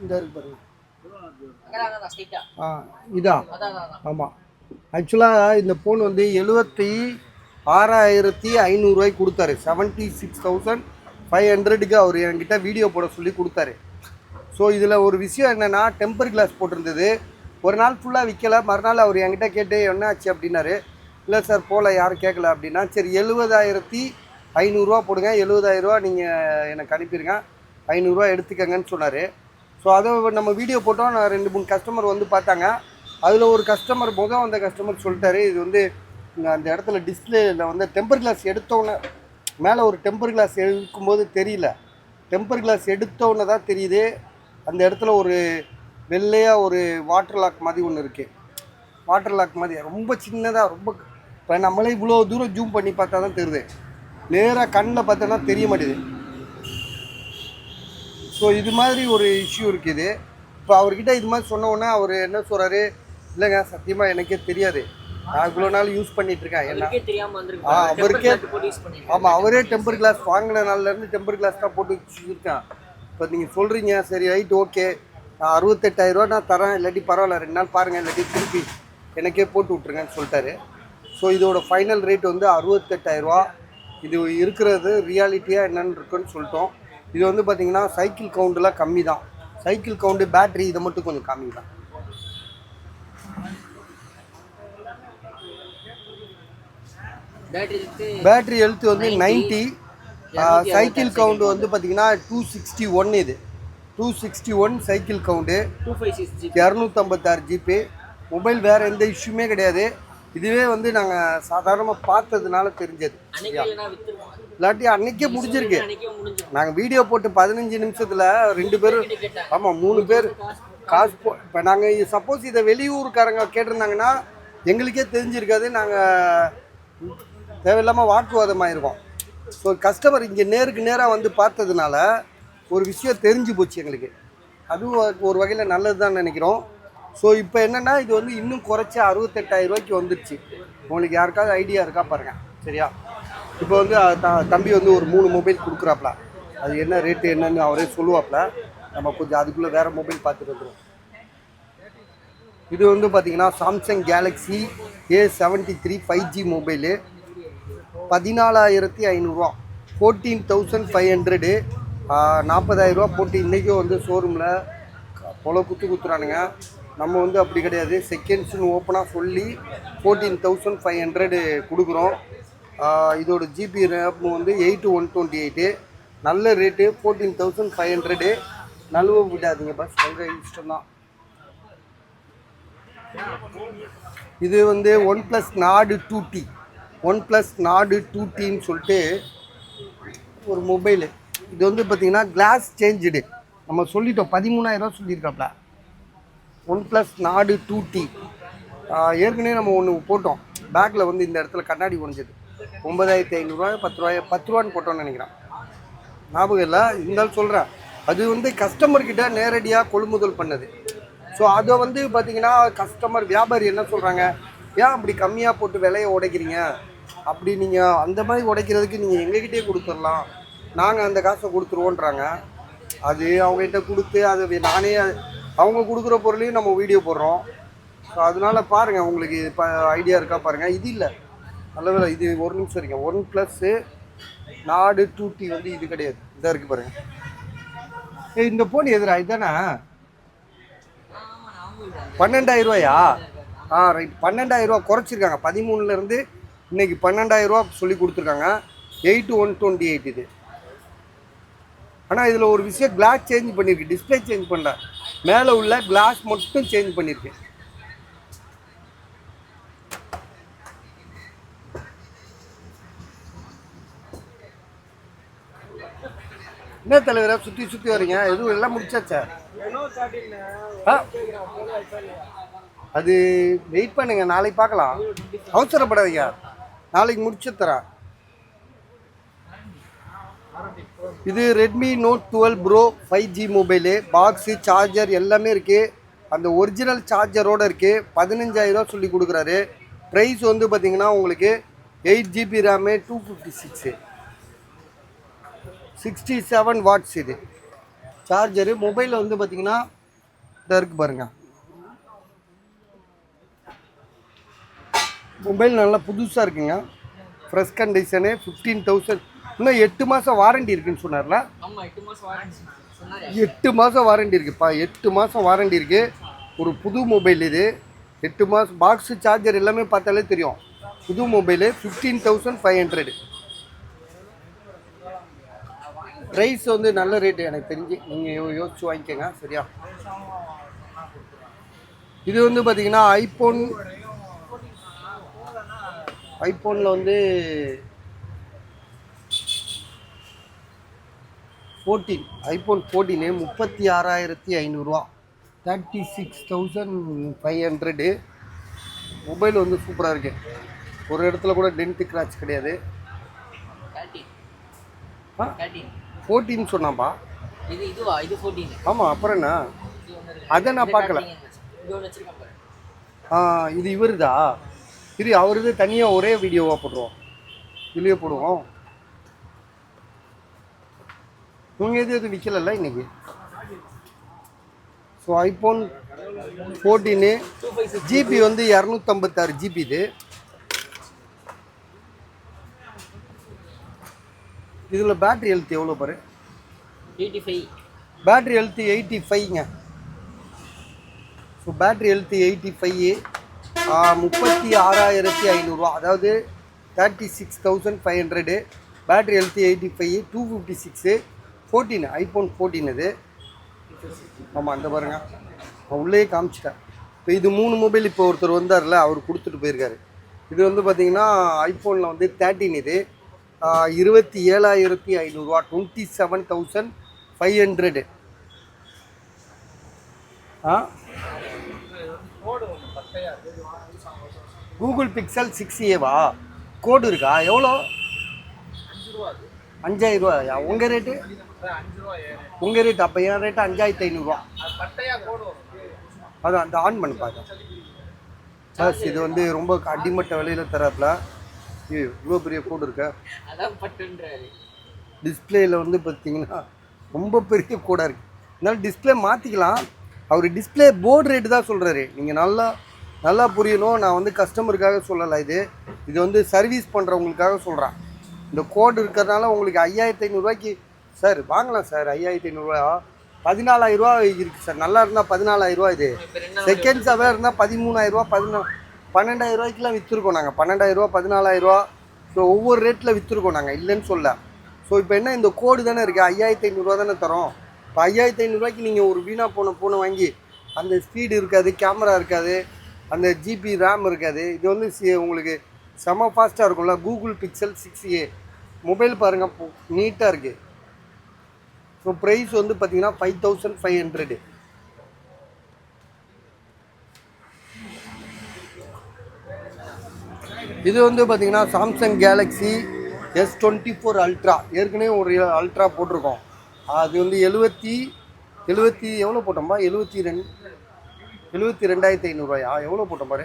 இந்த இருக்கு பாருங்க. இதா? ஆமாம். ஆக்சுவலாக இந்த ஃபோன் வந்து 76,500 ரூபாய்க்கு கொடுத்தாரு. 76,500க்கு அவர் என்கிட்ட வீடியோ போட சொல்லி கொடுத்தாரு. ஸோ இதில் ஒரு விஷயம் என்னென்னா, டெம்பர் கிளாஸ் போட்டிருந்தது. ஒரு நாள் ஃபுல்லாக விற்கலை. மறுநாள் அவர் என்கிட்ட கேட்டு என்ன ஆச்சு அப்படின்னாரு. இல்லை சார் போகல, யாரும் கேட்கல அப்படின்னா. சரி 70,500 ரூபா போடுங்க, 70,000 ரூபா நீங்கள் எனக்கு அனுப்பிடுங்க, 500 ரூபா எடுத்துக்கங்கன்னு சொன்னார். ஸோ அதை நம்ம வீடியோ போட்டோம். நான் 2-3 கஸ்டமர் வந்து பார்த்தாங்க. அதில் ஒரு கஸ்டமர் வந்த கஸ்டமர் சொல்லிட்டாரு, இது வந்து அந்த இடத்துல டிஸ்பிளேயில் வந்து டெம்பர் கிளாஸ் எடுத்தோன்னே, மேலே ஒரு டெம்பர் கிளாஸ் எடுக்கும்போது தெரியல, டெம்பர் கிளாஸ் எடுத்தோன்னே தான் தெரியுது அந்த இடத்துல ஒரு வெள்ளையாக ஒரு வாட்டர் லாக் மாதிரி ஒன்று இருக்குது. வாட்டர் லாக் மாதிரி ரொம்ப சின்னதாக, ரொம்ப இப்போ நம்மளே இவ்வளோ தூரம் ஜூம் பண்ணி பார்த்தா தான் தெரியுது. நேராக கண்ணில் பார்த்தோன்னா தெரிய மாட்டேது. ஸோ இது மாதிரி ஒரு இஷ்யூ இருக்குது. இப்போ அவர்கிட்ட இது மாதிரி சொன்ன உடனே அவர் என்ன சொல்கிறாரு, இல்லைங்க சத்தியமாக எனக்கே தெரியாது, நான் இவ்வளோ நாள் யூஸ் பண்ணிட்டு இருக்கேன். ஏன்னா அவருக்கே ஆமாம், அவரே டெம்பர் கிளாஸ் வாங்கின நாள்லேருந்து டெம்பர் கிளாஸ் தான் போட்டு வச்சுருக்கேன். இப்போ நீங்கள் சொல்கிறீங்க சரி ரைட் ஓகே, நான் 68,000 நான் தரேன், இல்லாட்டி பரவாயில்ல 2 நாள் பாருங்கள், இல்லாட்டி திருப்பி எனக்கே போட்டு விட்ருங்கன்னு சொல்லிட்டாரு. ஸோ இதோட ஃபைனல் ரேட் வந்து 68,000. இது இருக்கிறது ரியாலிட்டியாக என்னென்னு இருக்குன்னு சொல்லிட்டோம். இது வந்து பார்த்திங்கன்னா சைக்கிள் கவுண்டெலாம் கம்மி தான், சைக்கிள் கவுண்டு பேட்ரி இதை மட்டும் கொஞ்சம் கம்மி தான். பேட்ரி ஹெல்த் வந்து 90, சைக்கிள் கவுண்டு வந்து பார்த்திங்கன்னா 261. இது 261 சைக்கிள் கவுண்டு, 256 ஜிபி. மொபைல் வேறு எந்த இஷ்யூமே கிடையாது. இதுவே வந்து நாங்கள் சாதாரணமாக பார்த்ததுனால தெரிஞ்சது. இல்லாட்டி அன்றைக்கே முடிஞ்சிருக்கு. நாங்கள் வீடியோ போட்டு 15 நிமிஷத்தில் 2 பேரும் ஆமாம் 3 பேர் காசு இப்போ நாங்கள் சப்போஸ் இதை வெளியூருக்காரங்க கேட்டிருந்தாங்கன்னா எங்களுக்கே தெரிஞ்சிருக்காது, நாங்கள் தேவையில்லாமல் வாக்குவாதமாயிருக்கோம். ஸோ கஸ்டமர் இங்கே நேருக்கு நேராக வந்து பார்த்ததுனால ஒரு விஷயம் தெரிஞ்சு போச்சு எங்களுக்கு. அதுவும் ஒரு வகையில் நல்லது தான் நினைக்கிறோம். ஸோ இப்போ என்னென்னா இது வந்து இன்னும் குறைச்சி 68,000 வந்துடுச்சு. உங்களுக்கு யாருக்காவது ஐடியா இருக்கா பாருங்கள் சரியா. இப்போ வந்து தம்பி வந்து ஒரு 3 மொபைல் கொடுக்குறாப்புல, அது என்ன ரேட்டு என்னன்னு அவரே சொல்லுவாப்புல. நம்ம கொஞ்சம் அதுக்குள்ளே வேறு மொபைல் பார்த்துட்டு வந்துடும். இது வந்து பார்த்திங்கன்னா Samsung Galaxy A73 5G mobile, 14,500, 14,500, 40,000 போட்டு இன்றைக்கும் வந்து ஷோரூமில் பொல குத்துறானுங்க. நம்ம வந்து அப்படி கிடையாது, செகண்ட்ஸ்னு ஓப்பனாக சொல்லி 14,500 கொடுக்குறோம். இதோட ஜிபி ரேம் வந்து 8/128, நல்ல ரேட்டு 14,500. நழுவ விடாதீங்க பஸ், உங்கள் இஷ்டம்தான். இது வந்து OnePlus Nord 2T, OnePlus Nord 2Tன்னு சொல்லிட்டு ஒரு மொபைலு. இது வந்து பார்த்திங்கன்னா கிளாஸ் சேஞ்சுடு, நம்ம சொல்லிட்டோம் 13,000 சொல்லியிருக்காப்ல. OnePlus Nord 2T ஏற்கனவே நம்ம ஒன்று போட்டோம், பேக்கில் வந்து இந்த இடத்துல கண்ணாடி உடைஞ்சது. 9,500, 10 ரூபான்னு போட்டோன்னு நினைக்கிறேன், ஞாபகம் இல்லை. இருந்தாலும் சொல்கிறேன், அது வந்து கஸ்டமர்கிட்ட நேரடியாக கொள்முதல் பண்ணது. ஸோ அதை வந்து பார்த்திங்கன்னா கஸ்டமர் வியாபாரி என்ன சொல்கிறாங்க, ஏன் அப்படி கம்மியாக போட்டு விலையை உடைக்கிறீங்க, அப்படி நீங்கள் அந்த மாதிரி உடைக்கிறதுக்கு நீங்கள் எங்ககிட்டே கொடுத்துடலாம், நாங்கள் அந்த காசை கொடுத்துருவோன்றாங்க. அது அவங்ககிட்ட கொடுத்து அது நானே அவங்க கொடுக்குற பொருளையும் நம்ம வீடியோ போடுறோம். ஸோ அதனால் பாருங்கள், உங்களுக்கு இப்போ ஐடியா இருக்கா பாருங்கள். இது இல்லை நல்லவேளை, இது ஒரு நிமிஷம் இருக்கேன். OnePlus Nord 2T வந்து இது கிடையாது, இதாக இருக்குது பாருங்கள். இந்த ஃபோன் எதிரா இதுதானே 12,000? ரைட், 12,000 குறைச்சிருக்காங்க. 13,000 இன்றைக்கி 12,000 சொல்லி கொடுத்துருக்காங்க. 8/128 இது. ஆனால் இதில் ஒரு விஷயம், கிளாஸ் சேஞ்ச் பண்ணியிருக்கு, டிஸ்பிளே சேஞ்ச் பண்ணல, மேலே உள்ள கிளாஸ் மட்டும் சேஞ்ச் பண்ணியிருக்கு. என்ன தலைவரை சுற்றி சுற்றி வரீங்க, எதுவும் எல்லாம் முடிச்சாச்சா? அது வெயிட் பண்ணுங்க, நாளைக்கு பார்க்கலாம், அவசரப்படாதீங்க, நாளைக்கு முடிச்சு தரேன். இது Redmi Note 12 Pro 5G mobile, box charger எல்லாமே இருக்குது. அந்த ஒரிஜினல் சார்ஜரோடு இருக்குது. 15,000 சொல்லி கொடுக்குறாரு. ப்ரைஸ் வந்து பார்த்திங்கன்னா உங்களுக்கு 8GB ரேமு, 256, 67 வாட்ஸ் இது சார்ஜரு. மொபைலில் வந்து பார்த்திங்கன்னா இதாக இருக்குது பாருங்கள், மொபைல் நல்லா புதுசாக இருக்குங்க, ஃப்ரெஷ் கண்டிஷனு. 15,000, இன்னும் 8 மாதம் வாரண்டி இருக்குன்னு சொன்னார்ல. 8 மாதம் வாரண்டி இருக்குப்பா, 8 மாதம் வாரண்டி இருக்குது. ஒரு புது மொபைல் இது, 8 மாதம். பாக்ஸு சார்ஜர் எல்லாமே பார்த்தாலே தெரியும், புது மொபைலு. 15,500. ப்ரைஸ் வந்து நல்ல ரேட்டு எனக்கு தெரிஞ்சு, நீங்கள் யோசிச்சு வாங்கிக்கோங்க சரியா. இது வந்து பார்த்திங்கன்னா ஐஃபோனில் வந்து 14, iPhone 14 36,500, 36,500. மொபைல் வந்து சூப்பராக இருக்குது, ஒரு இடத்துல கூட டென்ட் கிராச் கிடையாது. ஆ 13. 14 சொன்னாப்பா. இதுவா இது 14. ஆமாம், அப்புறம் என்ன? இது ஒன்று இருக்கு. அதை நான் பார்க்கல. இது ஒன்று வச்சிருக்கேன் பாரு. இது இவருதா? இது அவருது தனியாக ஒரே வீடியோவாக போடுவோம், இதுலேயே போடுவோம். இவங்க எதுவும் விற்கலல்ல இன்னைக்கு. ஸோ ஐஃபோன் 14 ஜிபி வந்து 256 ஜிபி. இதில் பேட்ரி ஹெல்த் எவ்வளோ பாரு? 85. பேட்ரி ஹெல்த் 85ங்க. ஸோ பேட்ரி ஹெல்த் 85, 36,500, அதாவது 36,500. பேட்ரி ஹெல்த் 85, 256, 14 ஐஃபோன் 14 இது. ஆமாம், அந்த பாருங்க, நான் உள்ளே காமிச்சிட்டேன். இப்போ இது 3 மொபைல் இப்போ ஒருத்தர் வந்தார்ல, அவர் கொடுத்துட்டு போயிருக்காரு. இது வந்து பார்த்தீங்கன்னா ஐஃபோனில் வந்து 13 இது 27,500, 27,500. கூகுள் பிக்சல் 6a கோடு இருக்கா? எவ்வளோ? 5,000 ரூபாயா? உங்கள் ரேட்டு? உங்கள் ரேட்டு அப்போ என் ரேட்டு 5,500. அதான் அந்த ஆன் பண்ணி பாருங்க. சார் இது வந்து ரொம்ப அடிமட்ட விலையில் தராப்புல. இவ்வளோ பெரிய கோடு இருக்க. டிஸ்பிளேயில் வந்து பார்த்தீங்கன்னா ரொம்ப பெரிய கோடாக இருக்குது. இருந்தாலும் டிஸ்பிளே மாற்றிக்கலாம். அவர் டிஸ்பிளே போர்டு ரேட்டு தான் சொல்கிறாரு. நீங்கள் நல்லா புரியணும். நான் வந்து கஸ்டமருக்காக சொல்லலை, இது வந்து சர்வீஸ் பண்ணுறவங்களுக்காக சொல்கிறேன். இந்த கோடு இருக்கிறதுனால உங்களுக்கு 5,500 சார் வாங்கலாம் சார். 5,500 14,000 இருக்குது சார். நல்லா இருந்தால் 14,000 இது. செகண்ட்ஸாகவே இருந்தால் 13,000, 12,000 விற்றுருக்கோம் நாங்கள். 12,000, 14,000. ஸோ ஒவ்வொரு ரேட்டில் விற்றுருக்கோம் நாங்கள், இல்லைன்னு சொல்ல. ஸோ இப்போ என்ன, இந்த கோடு தானே இருக்குது, 5,500 தானே தரோம். இப்போ 5,500 நீங்கள் ஒரு வீணாக போன ஃபோனை வாங்கி அந்த ஸ்பீடு இருக்காது, கேமரா இருக்காது, அந்த ஜிபி ரேம் இருக்காது. இது வந்து உங்களுக்கு செம ஃபாஸ்ட்டாக இருக்கும்ல. கூகுள் பிக்சல் 6a மொபைல் பாருங்கள், நீட்டாக இருக்குது. ஸோ ப்ரைஸ் வந்து பார்த்தீங்கன்னா 5,500. இது வந்து பார்த்தீங்கன்னா சாம்சங் கேலக்ஸி S24 அல்ட்ரா. ஏற்கனவே ஒரு அல்ட்ரா போட்டிருக்கோம். அது வந்து 70 எவ்வளோ போட்டோம்பா? 72,500 எவ்வளோ போட்டோம் பாரு?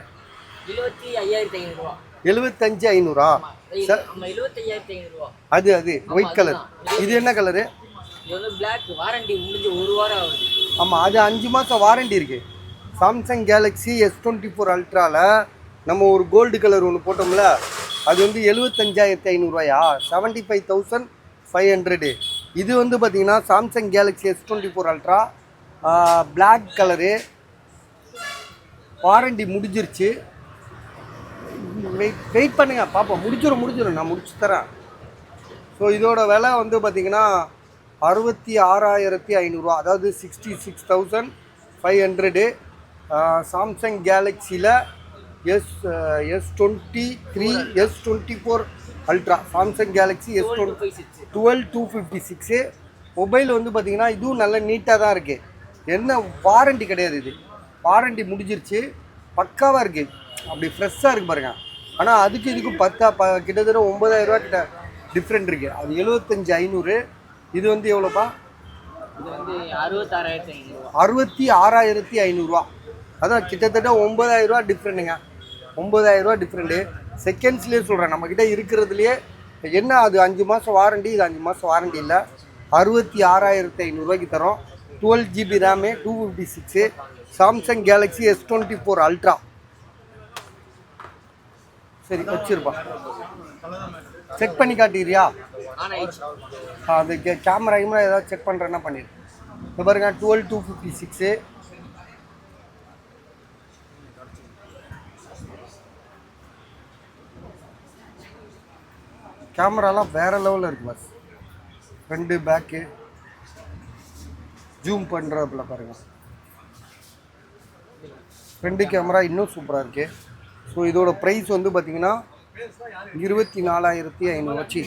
75,500. 75,500 சார். அது ஒயிட் கலர். இது என்ன கலரு? வாரண்டி முடிஞ்சு 1 வாரம் ஆகுது. ஆமாம், அது 5 மாதம் வாரண்டி இருக்குது. சாம்சங் கேலக்ஸி S24 அல்ட்ராவில் நம்ம ஒரு கோல்டு கலர் ஒன்று போட்டோம்ல, அது வந்து 75,500, 75,500. இது வந்து பார்த்திங்கன்னா Samsung Galaxy S24 ultra black colour, warranty முடிஞ்சிருச்சு. வெயிட் பண்ணுங்க பார்ப்போம். முடிச்சிடும், நான் முடிச்சு தரேன். ஸோ இதோட விலை வந்து பார்த்திங்கன்னா 66,500, அதாவது 66,500. சாம்சங் கேலக்ஸியில் S24 ultra, Samsung Galaxy S12 256. Mobile வந்து பார்த்திங்கன்னா இதுவும் நல்ல நீட்டாக தான் இருக்குது. என்ன வாரண்டி கிடையாது, இது வாரண்டி முடிஞ்சிருச்சு, பக்காவாக இருக்குது, அப்படி ஃப்ரெஷ்ஷாக இருக்குது பாருங்கள். ஆனால் அதுக்கு இதுக்கும் கிட்டத்தட்ட 9,000 கிட்ட டிஃப்ரெண்ட் இருக்குது. அது 75,500. இது வந்து எவ்வளோப்பா? இது வந்து 66,500. 66,500. அதான் கிட்டத்தட்ட 9,000 டிஃப்ரெண்ட்டுங்க. 9,000 டிஃப்ரெண்ட்டு. செகண்ட்ஸ்லேயே சொல்கிறேன், நம்மக்கிட்ட இருக்கிறதுலையே என்ன, அது 5 மாதம் வாரண்டி, இது 5 மாதம் வாரண்டி இல்லை. 66,500 தரோம். 12 GB RAM, 256. Samsung Galaxy S24 ultra. சரி வச்சிருப்பா, செக் பண்ணி காட்டிடுறியா? அது கேமரா ஏதாவது செக் பண்ணுறேன்னா பண்ணிடு. இப்போ பாருங்க 12 256. கேமராலாம் வேறு லெவலில் இருக்குது பஸ். ஃப்ரண்ட்டு பேக்கு ஜூம் பண்ணுறதுல பாருங்கள். ஃப்ரண்ட்டு கேமரா இன்னும் சூப்பராக இருக்குது. ஸோ இதோட ப்ரைஸ் வந்து பார்த்திங்கன்னா 24,500,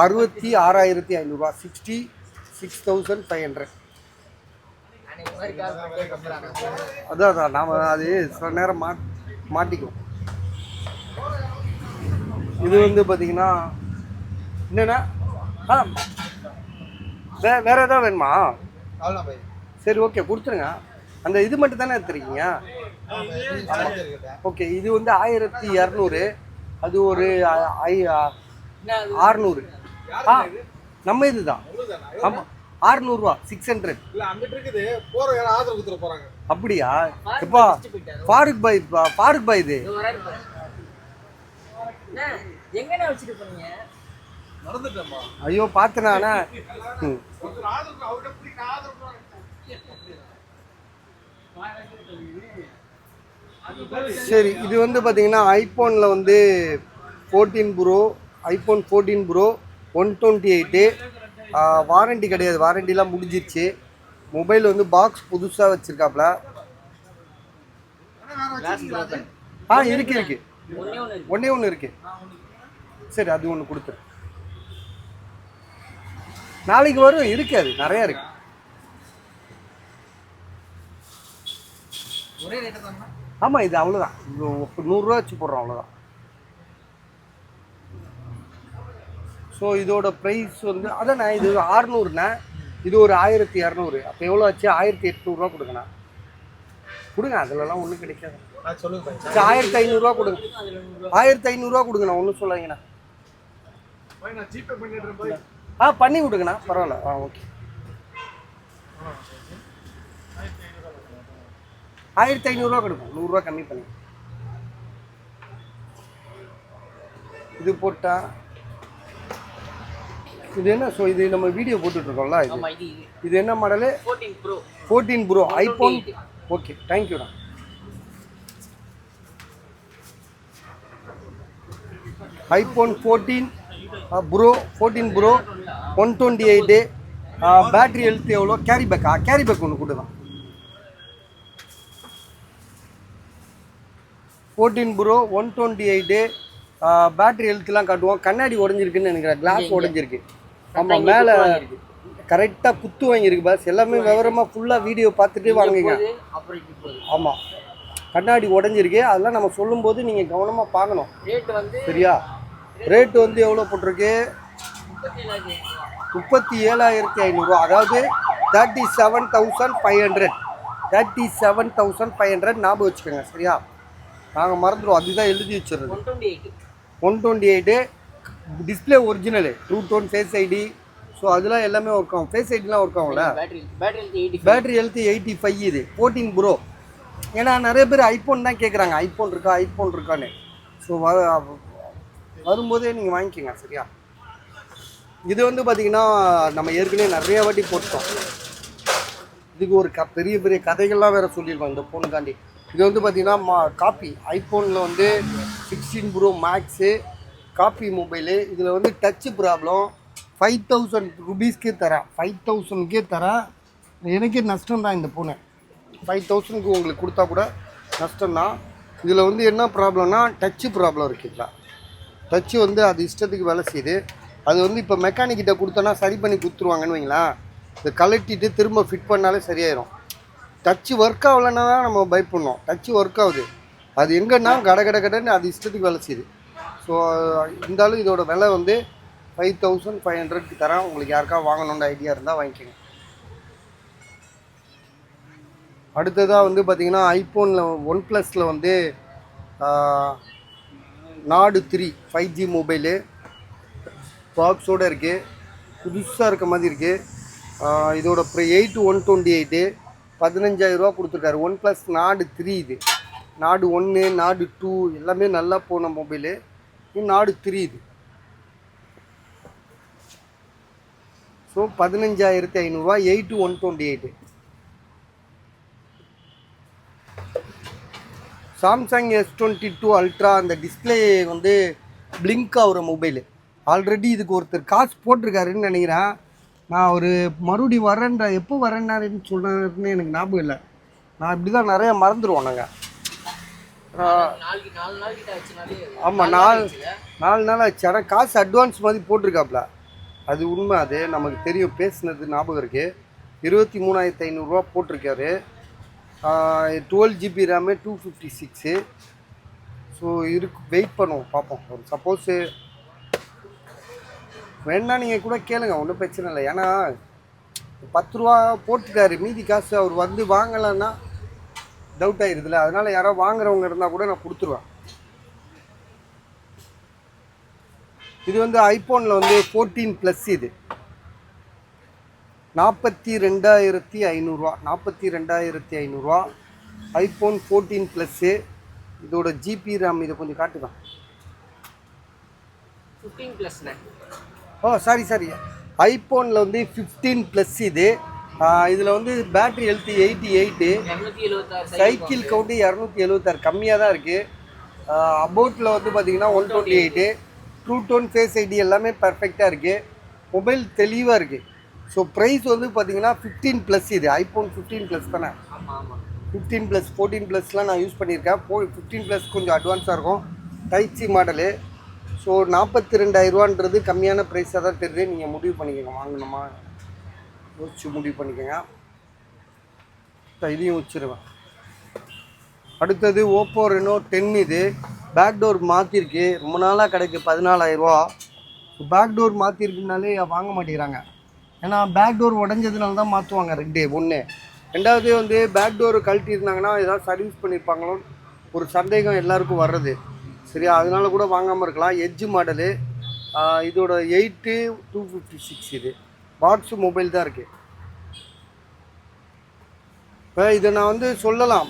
66,500, 66,500. அதான் நாம் அது சில நேரம் மாட்டிக்கும். இது வந்து பார்த்திங்கன்னா என்னென்னா வேறு ஏதாவது வேணுமா? அவ்வளோ பை. சரி ஓகே கொடுத்துருங்க. அந்த இது மட்டும் தானே எடுத்துருக்கீங்க? ஓகே இது வந்து 1200, அது ஒரு 600. ஆ நம்ம இதுதான். ஆமாம் 600 600. இல்லை அங்கிட்டு இருக்குது போகிற யாரும் ஆதரவு கொடுத்துட போகிறாங்க. அப்படியா? எப்பா ஃபாரூக் பாய் இது எங்கண்ணா வச்சுட்டு போனீங்க? மறந்துட்டேம்மா. ஐயோ பார்த்தனாண்ணா. அவர்கிட்ட பிடிக்க ஆதரவு. சரி இது வந்து பார்த்தீங்கன்னா ஐஃபோனில் வந்து 14 ப்ரோ, ஐஃபோன் 14 ப்ரோ 128. வாரண்டி கிடையாது, வாரண்டிலாம் முடிஞ்சிருச்சு. மொபைல் வந்து பாக்ஸ் புதுசாக வச்சுருக்காப்புல. இருக்கு ஒன்றே ஒன்று இருக்குது. சரி அது ஒன்று கொடுத்துரு. நாளைக்கு வரும், இருக்காது நிறையா இருக்கு. ஒரே ரேட்டு தானே? ஆமாம் இது அவ்வளோதான். 100 வச்சு போடுறோம் அவ்வளோதான். ஸோ இதோட ப்ரைஸ் வந்து அதான் இது 600ண்ணா, இது ஒரு 1200. அப்போ எவ்வளோ ஆச்சு? 1800 கொடுங்கண்ணா. கொடுங்க, அதிலலாம் ஒன்றும் கிடைக்காது. சொல்லுங்க. 1500 கொடுங்க, 1500 கொடுங்கண்ணா, ஒன்றும் சொல்லாங்கண்ணா. நான் ஜிபே பண்ணிடுறேன். பண்ணி விடுங்கண்ணா, பரவாயில்ல. ஓகே 1500 கொடுக்கும், 100 கம்மி பண்ணி. இது போட்டா இது என்ன? ஸோ இது நம்ம வீடியோ போட்டுட்ருக்கோம்ல, இது என்ன மாடலு? 14 bro iPhone. ஓகே தேங்க்யூண்ணா. IPhone 14 bro 128. பேட்ரி ஹெல்த் எவ்வளோ? கேரி பேக் ஒன்று கொடுக்கலாம். 14 ப்ரோ 128. பேட்ரி ஹெல்த்லாம் காட்டுவோம். கண்ணாடி உடஞ்சிருக்குன்னு நினைக்கிறேன், கிளாஸ் உடஞ்சிருக்கு. ஆமாம் மேலே கரெக்டாக குத்து வாங்கியிருக்கு பாஸ். எல்லாமே விவரமாக ஃபுல்லாக வீடியோ பார்த்துட்டு வாங்குங்க. ஆமாம் கண்ணாடி உடஞ்சிருக்கு, அதெல்லாம் நம்ம சொல்லும்போது நீங்கள் கவனமாக பார்க்கணும். ரேட் வந்து சரியா? ரேட்டு வந்து எவ்வளோ போட்டிருக்கு? 37,500. அதாவது 37,500. 37,500 ஞாபகம் வச்சுக்கோங்க. சரியா? நாங்கள் மறந்துடுவோம், அதுதான் எழுதி வச்சுருது. 128. Display original, true tone, face ID. So அதெல்லாம் எல்லாமே ஒர்க் ஆகும். ஃபேஸ் ஐடிலாம் ஒர்க் ஆகும்ல. Battery health 85. இது 14 ப்ரோ. ஏன்னா நிறைய பேர் ஐஃபோன் தான் கேட்குறாங்க, ஐஃபோன் இருக்கான்னு. ஸோ வரும்போதே நீங்கள் வாங்கிக்கோங்க. சரியா? இது வந்து பார்த்திங்கன்னா நம்ம ஏற்கனவே நிறைய வாட்டி போட்டோம். இதுக்கு ஒரு பெரிய பெரிய கதைகள்லாம் வேறு சொல்லியிருக்கோம் இந்த ஃபோனுக்காண்டி. இது வந்து பார்த்திங்கன்னா காப்பி ஐஃபோனில் வந்து 16 ப்ரோ மேக்ஸு காப்பி மொபைலு. இதில் வந்து டச்சு ப்ராப்ளம். 5000 ருபீஸ்க்கே தரேன், 5000க்கே தரேன். எனக்கே நஷ்டம் தான் இந்த ஃபோனு. 5000க்கு உங்களுக்கு கொடுத்தா கூட நஷ்டம்தான். இதில் வந்து என்ன ப்ராப்ளம்னா டச்சு ப்ராப்ளம் இருக்குங்களா. டச்சு வந்து அது இஷ்டத்துக்கு வேலை செய்யுது. அது வந்து இப்போ மெக்கானிக்கிட்ட கொடுத்தோன்னா சரி பண்ணி கொடுத்துருவாங்கன்னு வைங்களேன். இதை கலட்டிட்டு திரும்ப ஃபிட் பண்ணாலே சரியாயிடும். டச்சு ஒர்க் ஆகலைன்னா தான் நம்ம பயப்படணும். டச்சு ஒர்க் ஆகுது, அது எங்கன்னா கடன்னு அது இஷ்டத்துக்கு வேலை செய்யுது. ஸோ இருந்தாலும் இதோட விலை வந்து 5500க்கு தரேன். உங்களுக்கு யாருக்கா வாங்கணுன்ற ஐடியா இருந்தால் வாங்கிக்கோங்க. அடுத்ததாக வந்து பார்த்திங்கன்னா ஐஃபோனில் OnePlusல வந்து நாடு 3 5G மொபைலு பாக்ஸோடு இருக்குது, புதுசாக இருக்க மாதிரி இருக்குது. இதோட 128 15,000 கொடுத்துருக்காரு. OnePlus நாடு 3. இது நாடு 1 நாடு 2 எல்லாமே நல்லா போன மொபைலு. இது நாடு 3. இது ஸோ 15,500. 128. Samsung S22 ultra. அந்த டிஸ்பிளே வந்து பிளிங்க் ஆகிற மொபைலு. ஆல்ரெடி இதுக்கு ஒருத்தர் காசு போட்டிருக்காருன்னு நினைக்கிறேன். நான் ஒரு மறுபடியும் எப்போ வரேன்னாருன்னு சொன்னாருன்னு எனக்கு ஞாபகம் இல்லை. நான் இப்படி தான் நிறையா மறந்துடுவோம் நாங்கள். ஆமாம் 4 நாள் ஆச்சு. ஆனால் காசு அட்வான்ஸ் மாதிரி போட்டிருக்காப்புல, அது உண்மை. அது நமக்கு தெரியும், பேசுனது ஞாபகம் இருக்குது. 23,500 போட்டிருக்காரு. 12GB RAM 256. ஸோ வெயிட் பண்ணுவோம், பார்ப்போம். ஒரு சப்போஸு வேணா நீங்கள் கூட கேளுங்க, ஒன்றும் பிரச்சனை இல்லை. ஏன்னா 10 ரூபா போட்டுக்காரு, மீதி காசு அவர் வந்து வாங்கலைன்னா டவுட் ஆயிருதுல. அதனால் யாரோ வாங்குறவங்க இருந்தால் கூட நான் கொடுத்துருவேன். இது வந்து ஐஃபோனில் வந்து 14+ இது 42,500 42,500 ஐஃபோன் 14+. இதோட ஜிபி ரேம் இதை கொஞ்சம் காட்டுதான். 15+ண்ணே. ஓ சாரி ஐஃபோனில் வந்து 15+ இது. இதில் வந்து பேட்ரி ஹெல்த் 88, 276 சைக்கிள் கவுண்ட்டு 276, கம்மியாக தான் இருக்குது. அபவுட்டில் வந்து பார்த்தீங்கன்னா 128, ட்ரூ டோன், ஃபேஸ் ஐடி எல்லாமே பர்ஃபெக்டாக இருக்குது. மொபைல் தெளிவாக இருக்குது. ஸோ ப்ரைஸ் வந்து பார்த்தீங்கன்னா 15+. இது ஐஃபோன் 15+ தானே. ஆமாம் ஆமாம். 15+, 14+லாம் நான் யூஸ் பண்ணியிருக்கேன். 15+ கொஞ்சம் அட்வான்ஸாக இருக்கும், டைப் சி மாடலு. ஸோ 42,000 கம்மியான ப்ரைஸாக தான் தெரியுது. நீங்கள் முடிவு பண்ணிக்கோங்க, வாங்கணுமா யோசிச்சு முடிவு பண்ணிக்கோங்க. இதையும் வச்சுருவேன். அடுத்தது ஓப்போ ரெனோ 10. இது பேக் டோர் மாற்றிருக்கு, ரொம்ப நாளாக கிடைக்கு 14,000. பேக் டோர் மாற்றிருக்குனாலே வாங்க மாட்டேங்கிறாங்க. ஏன்னா பேக் டோர் உடஞ்சதுனால தான் மாற்றுவாங்க. ஒன்று. ரெண்டாவது வந்து பேக் டோர் கழட்டி இருந்தாங்கன்னா ஏதாவது சர்வீஸ் பண்ணியிருப்பாங்களோன்னு ஒரு சந்தேகம் எல்லாருக்கும் வர்றது. சரியா, அதனால கூட வாங்காமல் இருக்கலாம். Edge model. இதோட 8,256. இது வாட்ஸு மொபைல் தான் இருக்குது. இப்போ இதை நான் வந்து சொல்லலாம்,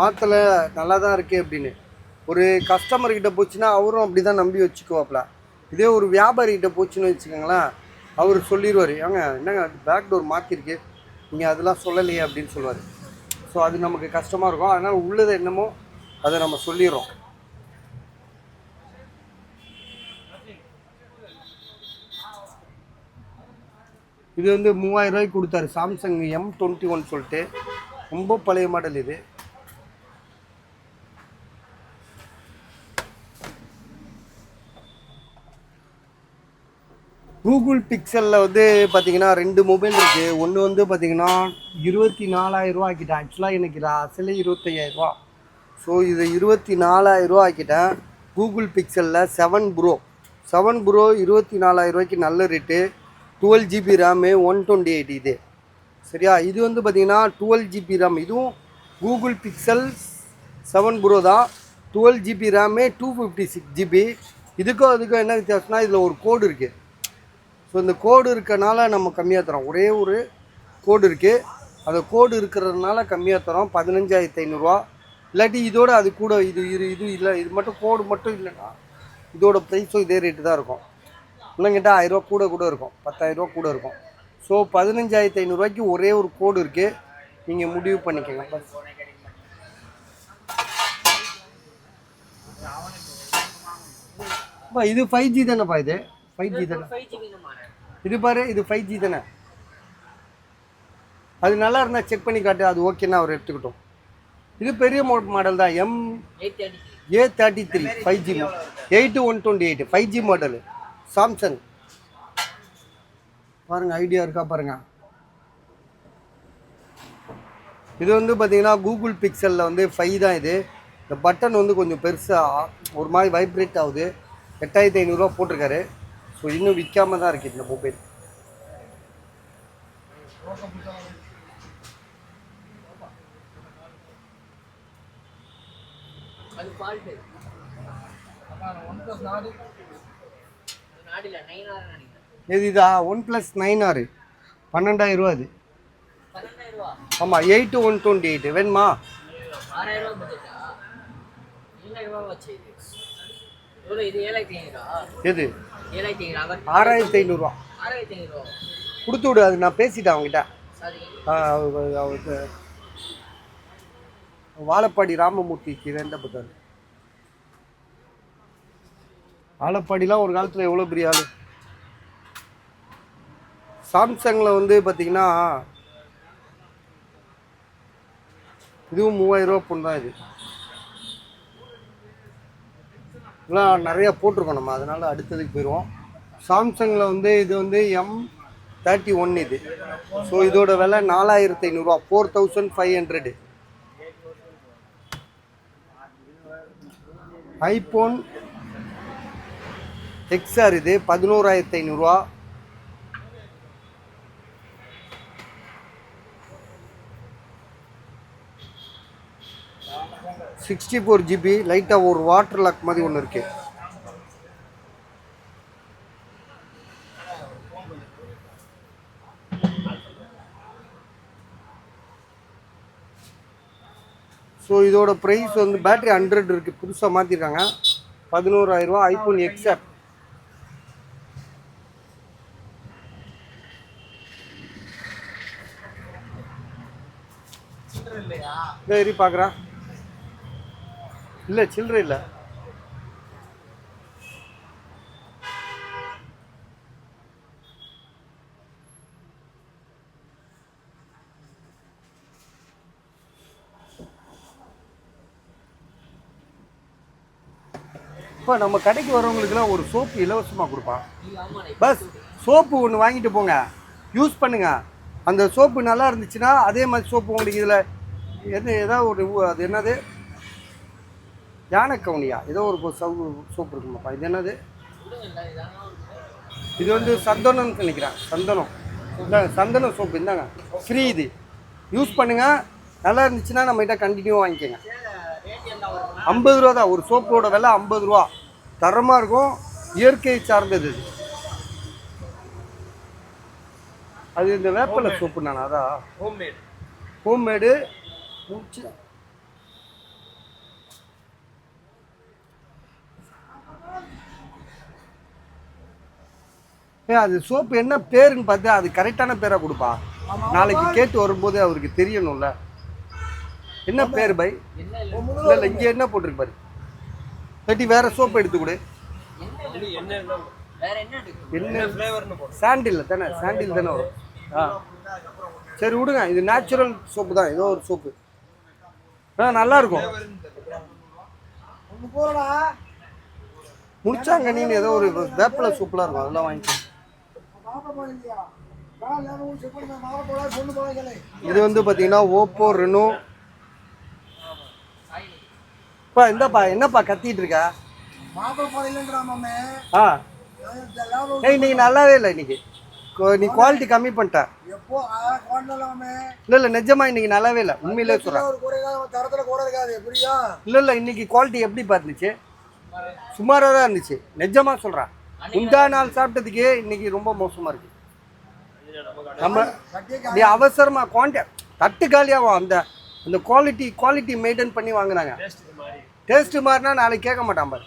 மாற்றலை நல்லா தான் இருக்குது அப்படின்னு. ஒரு கஸ்டமர்கிட்ட போச்சுன்னா அவரும் அப்படி தான் நம்பி வச்சுக்குவாப்ல. இதே ஒரு வியாபாரிகிட்ட போச்சுன்னு வச்சுக்கோங்களேன், அவர் சொல்லிடுவார், ஏங்க என்னங்க பேக் டோர் மாற்றிருக்கு, நீங்கள் அதெல்லாம் சொல்லலையே அப்படின்னு சொல்லுவார். ஸோ அது நமக்கு கஷ்டமாக இருக்கும். அதனால் உள்ளது என்னமோ அதை நம்ம சொல்லிடுறோம். இது வந்து 3000 ரூபாய்க்கு கொடுத்தாரு, சாம்சங் M21 சொல்லிட்டு. ரொம்ப பழைய மாடல் இது. கூகுள் பிக்சலில் வந்து பார்த்தீங்கன்னா 2 மொபைல் இருக்குது. ஒன்று வந்து பார்த்தீங்கன்னா 24,000 ரூபா ஆக்கிட்டேன். ஆக்சுவலாக எனக்கு அசலே 25,000 ரூபா. ஸோ இது 24,000 ரூபா ஆக்கிட்டேன். கூகுள் பிக்சலில் 7 ப்ரோ 24,000 ரூபாய்க்கு நல்ல ரேட்டு. 12 GB ரேமு, 128 இது. சரியா, இது வந்து பார்த்தீங்கன்னா 12 GB ரேம். இதுவும் கூகுள் பிக்சல் 7 ப்ரோ தான். 12 GB ரேமு, 256 GB. இதுக்கும் அதுக்கும் என்ன வித்தியாசம்னா இதில் ஒரு கோடு இருக்குது. ஸோ இந்த கோடு இருக்கனால நம்ம கம்மியாக தரோம். ஒரே ஒரு கோடு இருக்குது, அந்த கோடு இருக்கிறதுனால கம்மியாக தரோம். 15,500 இல்லாட்டி இதோட அது கூட இது இல்லை, இது மட்டும் கோடு மட்டும் இல்லைன்னா இதோட ப்ரைஸும் இதே ரேட்டு தான் இருக்கும். இன்னும் கேட்டால் 1000 ரூபா கூட இருக்கும், 10,000 ரூபா கூட இருக்கும். ஸோ 15,500 ஒரே ஒரு கோடு இருக்குது, நீங்கள் முடிவு பண்ணிக்கோங்க. இது 5G தானேப்பா? இது 5G தானே? இது பாரு, இது 5G தானே? அது நல்லா இருந்தால் செக் பண்ணி காட்டு, அது ஓகேன்னா அவர் எடுத்துக்கிட்டோம். இது பெரிய மாடல் தான், A33 5G 8128 5G model Samsung. பாருங்கள், ஐடியா இருக்கா பாருங்கள். இது வந்து பார்த்தீங்கன்னா கூகுள் பிக்சலில் வந்து 5 தான் இது. இந்த பட்டன் வந்து கொஞ்சம் பெருசாக ஒரு மாதிரி வைப்ரேட் ஆகுது. 8,500 போட்டிருக்காரு. ஸோ இன்னும் விற்காம தான் இருக்குது இந்த மொபைல். எது இதா? OnePlus 9R 12,000 ரூபா இது. ஆமாம், 8,128 வேணுமா? எது? 6,500 கொடுத்து விடு. அது நான் பேசிட்டேன் அவங்ககிட்ட. அவருக்கு வாழப்பாடி ராமமூர்த்திக்கு ரெண்டப்பட்டார். வாழப்பாடிலாம் ஒரு காலத்தில் எவ்வளோ பெரிய ஆள். சாம்சங்கில் வந்து பார்த்தீங்கன்னா இதுவும் 3000 ரூபா பொண்ணு தான். இது இதெல்லாம் நிறையா போட்டிருக்கோம் நம்ம, அதனால் அடுத்ததுக்கு போயிடுவோம். சாம்சங்கில் வந்து இது வந்து M31 இது. ஸோ இதோட விலை 4,500 4,500. ஐஃபோன் XR இது 11,500. 64 ஜிபி, லைட்டாக ஒரு வாட்டர் லாக் மாதிரி ஒன்று இருக்கு. ஸோ இதோட ப்ரைஸ் வந்து பேட்டரி 100 இருக்குது, புதுசாக மாற்றிருக்காங்க. 11,000 ரூபா. ஐஃபோன் எக்ஸ்ஆப். சரி பார்க்குறேன். இல்லை சில்லறை இல்லை. இப்போ நம்ம கடைக்கு வரவங்களுக்குலாம் ஒரு சோப்பு இலவசமாக கொடுப்பான். பஸ் சோப்பு ஒன்று வாங்கிட்டு போங்க, யூஸ் பண்ணுங்க. அந்த சோப்பு நல்லா இருந்துச்சுன்னா அதே மாதிரி சோப்பு உங்களுக்கு இதில் ஏதாவது ஒரு அது என்னது யானைக்கவுனியா ஏதோ ஒரு சோப்பு இருக்குமாப்பா. இது என்னது? இது வந்து சந்தனம்னு நினைக்கிறேன். சந்தனம். இந்தாங்க சந்தனம் சோப்பு, இந்தாங்க ஃப்ரீ. இது யூஸ் பண்ணுங்கள், நல்லா இருந்துச்சுன்னா நம்மகிட்ட கண்டினியூ வாங்கிக்கோங்க. 50 ரூபா தான் ஒரு சோப்போட விலை. 50 ரூபா. தரமாக இருக்கும், இயற்கை சார்ந்தது. அது இந்த வேப்பலை சோப்பு நானா? அதான் ஹோம்மேடு. அது சோப்பு என்ன பேருன்னு பார்த்து அது கரெக்டான பேராக கொடுப்பா. நாளைக்கு கேட்டு வரும்போது அவருக்கு தெரியணும்ல என்ன பேர் பை. இல்லை இல்லை, இங்கே என்ன போட்டிருக்கு பாரு. தட்டி வேற சோப்பு எடுத்து கொடு. என்ன சாண்டில் தானே? சாண்டில் தானே வரும். சரி விடுங்க, இது நேச்சுரல் சோப்பு தான், ஏதோ ஒரு சோப்பு. நல்லா இருக்கும். முடிச்சாங்க நீ ஏதோ ஒரு வேப்பிலை சூப்பராக இருக்கும், அதெல்லாம் வாங்கிக்கோ. இது வந்து பார்த்தீங்கன்னா ஓப்போ ரெனோ. இந்தப்பா என்னப்பா கத்திட்டு இருக்க? இன்னைக்கு நல்லாவே இல்லை. இன்னைக்கு நீ குவாலிட்டி கம்மி பண்ணிட்ட. இல்லை இல்லை, நிஜமா இன்னைக்கு நல்லாவே இல்லை, உண்மையிலே சொல்கிறேன். இல்லை இல்லை, இன்னைக்கு குவாலிட்டி எப்படி பார்த்துச்சு? சுமாராக தான் இருந்துச்சு, நிஜமா சொல்கிறேன். முந்தா நாள் சாப்பிட்டதுக்கு இன்னைக்கு ரொம்ப மோசமாக இருக்கு. நம்ம நீ அவசரமாக தட்டு காலியாகும். அந்த குவாலிட்டி மெயின்டைன் பண்ணி வாங்கினாங்க. டேஸ்ட்டு மாதிரினா நாளைக்கு கேட்க மாட்டான் பாரு.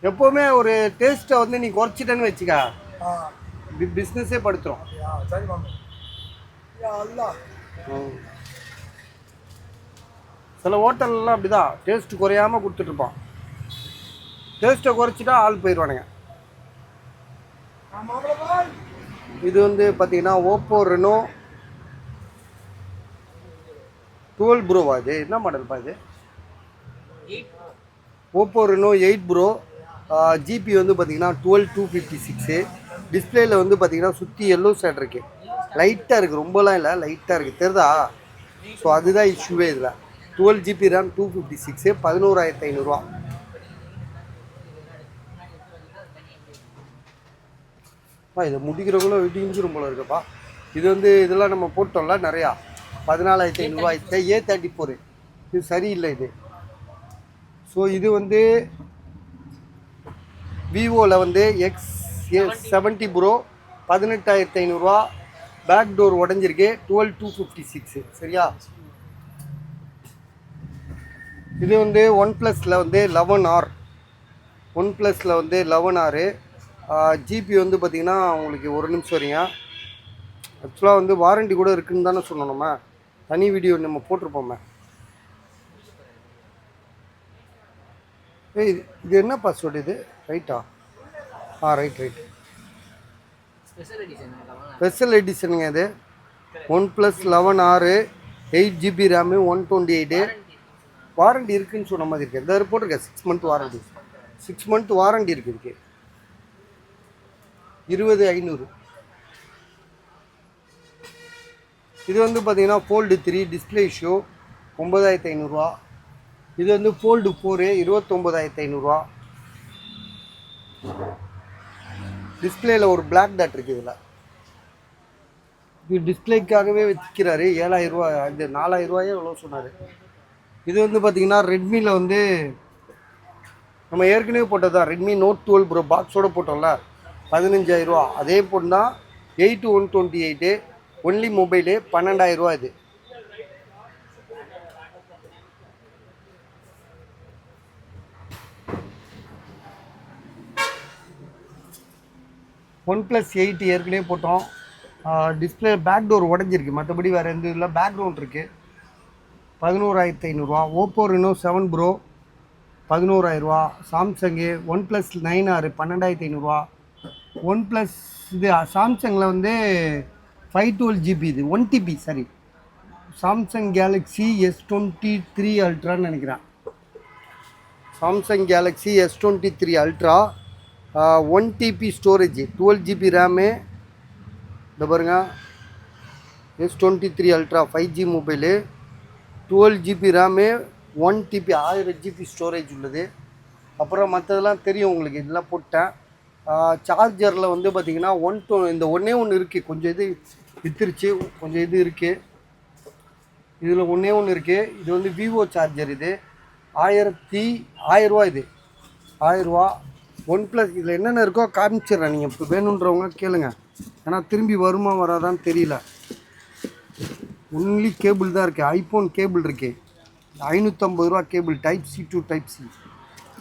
எப்போவுமே ஒரு டேஸ்ட்டை வந்து நீ குறைச்சிட்டேன்னு வச்சுக்கா, பிஸ்னஸே படுத்துரும். சில ஹோட்டல்லாம் அப்படிதான் டேஸ்ட் குறையாமல் கொடுத்துட்ருப்பான். டேஸ்ட்டை குறைச்சிட்டா ஆள் போயிடுவானுங்க. இது வந்து பார்த்தீங்கன்னா ஓப்போ ரெனோ 12 ப்ரோவா? இது என்ன மாடல்ப்பா இது? Oppo Reno 8 bro. ஜிபி வந்து பார்த்தீங்கன்னா 12256. டிஸ்பிளேயில் வந்து பார்த்தீங்கன்னா சுற்றி எல்லோ ஷேட் இருக்குது. லைட்டாக இருக்குது, ரொம்பலாம் இல்லை, லைட்டாக இருக்குது, தெரியுதா? ஸோ அதுதான் இஷ்யூவே இதில். 12 ஜிபி ரேம், 256, 11,500 ரூபா. இதை முடிக்கிறவங்களும் விடிஞ்சிரும் போல இருக்குப்பா. இது வந்து இதெல்லாம் நம்ம போட்டோம்ல நிறையா, 14,500 ரூபாய். A34 இது சரியில்லை இது. ஸோ இது வந்து விவோவில் வந்து X70 ப்ரோ 18,500 ரூபா. பேக் டோர் உடஞ்சிருக்கு, 12,256. சரியா? இது வந்து ஒன் ப்ளஸில் வந்து 11R. ஒன் ப்ளஸில் வந்து 11R. ஜிபி வந்து பார்த்திங்கன்னா உங்களுக்கு ஒரு நிமிஷம் வரீங்க. ஆக்சுவலாக வந்து வாரண்டி கூட இருக்குன்னு தானே சொன்னோம், நம்ம தனி வீடியோ நம்ம போட்டிருப்போமே. இது என்ன பாஸ்வேர்டு இது? ரைட்டா? ரைட். ஸ்பெஷல் எடிஷனுங்க இது. One plus 11R, 8 GB RAM, 128. Warranty இருக்குதுன்னு சொன்ன மாதிரி இருக்குது. இந்த போட்டிருக்கேன் 6 மந்த் வாரண்டி. 6 மந்த் வாரண்டி இருக்குது. 20,500. இது வந்து பார்த்தீங்கன்னா ஃபோல்டு 3 டிஸ்பிளே ஷோ 9,500 ரூபா. இது வந்து ஃபோல்டு 4 29,500 ரூபா. டிஸ்பிளேயில் ஒரு பிளாக் டாட் இருக்குது. இதில் இது டிஸ்பிளேக்காகவே வச்சுக்கிறாரு. 7,000 ரூபா. இது 4,000 ரூபாயே எவ்வளோ சொன்னார். இது வந்து பார்த்தீங்கன்னா ரெட்மியில் வந்து நம்ம ஏற்கனவே போட்டது தான், ரெட்மி நோட் 12 ப்ரோ பாக்ஸோடு போட்டோம்ல, 15,000 அதே போட்டு தான் 8128 ஒன்லி மொபைலு 12,000 இது. OnePlus 8 ஏற்கனவே போட்டோம். டிஸ்பிளே பேக் டோர் உடஞ்சிருக்கு, மற்றபடி வேறு எந்த இதில் பேக்ரவுண்ட் இருக்குது. 11,500. Oppo Reno 7 bro 11,000. Samsung OnePlus 9R 12,500. OnePlus இது சாம்சங்கில் வந்து 512GB இது 1TB sorry, Samsung Galaxy S23 அல்ட்ரான்னு நினைக்கிறேன். Samsung Galaxy S23 ultra 1TB storage 12GB RAM. இந்த பாருங்க S23 ultra 5G mobile 12GB RAM 1TB 1000GB storage உள்ளது. அப்புறம் மற்றதெல்லாம் தெரியும் உங்களுக்கு, இதெல்லாம் போட்டேன். சார்ஜரில் வந்து பார்த்திங்கன்னா இந்த ஒன்றே ஒன்று இருக்குது, கொஞ்சம் இது வித்துருச்சு, கொஞ்சம் இது இருக்குது. இதில் ஒன்றே ஒன்று இருக்குது. இது வந்து விவோ சார்ஜர், இது 1000 இது 1000. OnePlus இதில் என்னென்ன இருக்கோ காமிச்சிடுறேன், நீங்கள் இப்போ வேணுன்றவங்க கேளுங்க, ஏன்னா திரும்பி வருமா வராதான்னு தெரியல. ஒன்லி கேபிள் தான் இருக்குது, ஐஃபோன் கேபிள் இருக்குது 550 ரூபா cable, type C to type C.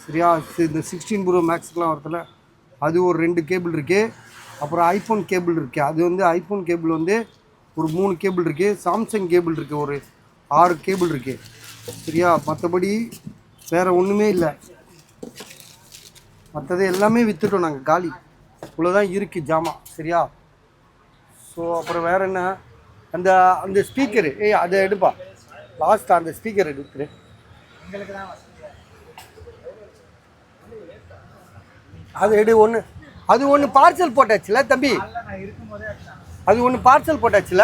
சரியா, இந்த 16 ப்ரோ மேக்ஸ்க்கெலாம் வரதில்ல, அது ஒரு 2 கேபிள் இருக்குது. அப்புறம் ஐஃபோன் கேபிள் இருக்குது, அது வந்து ஐஃபோன் கேபிள் வந்து ஒரு 3 கேபிள் இருக்குது. சாம்சங் கேபிள் இருக்குது, ஒரு 6 கேபிள் இருக்குது. சரியா, மற்றபடி வேறு ஒன்றுமே இல்லை, மற்றது எல்லாமே விற்றுட்டோம் நாங்கள், காலி. இவ்வளோதான் இருக்குது ஜாமான். சரியா, ஸோ அப்புறம் வேறு என்ன, அந்த அந்த ஸ்பீக்கரு அதை எடுப்பா, லாஸ்ட்டாக அந்த ஸ்பீக்கர் எடுத்துரு. அது எடு ஒன்று, அது ஒன்று பார்சல் போட்டாச்சுல தம்பி, அது ஒன்று பார்சல் போட்டாச்சுல,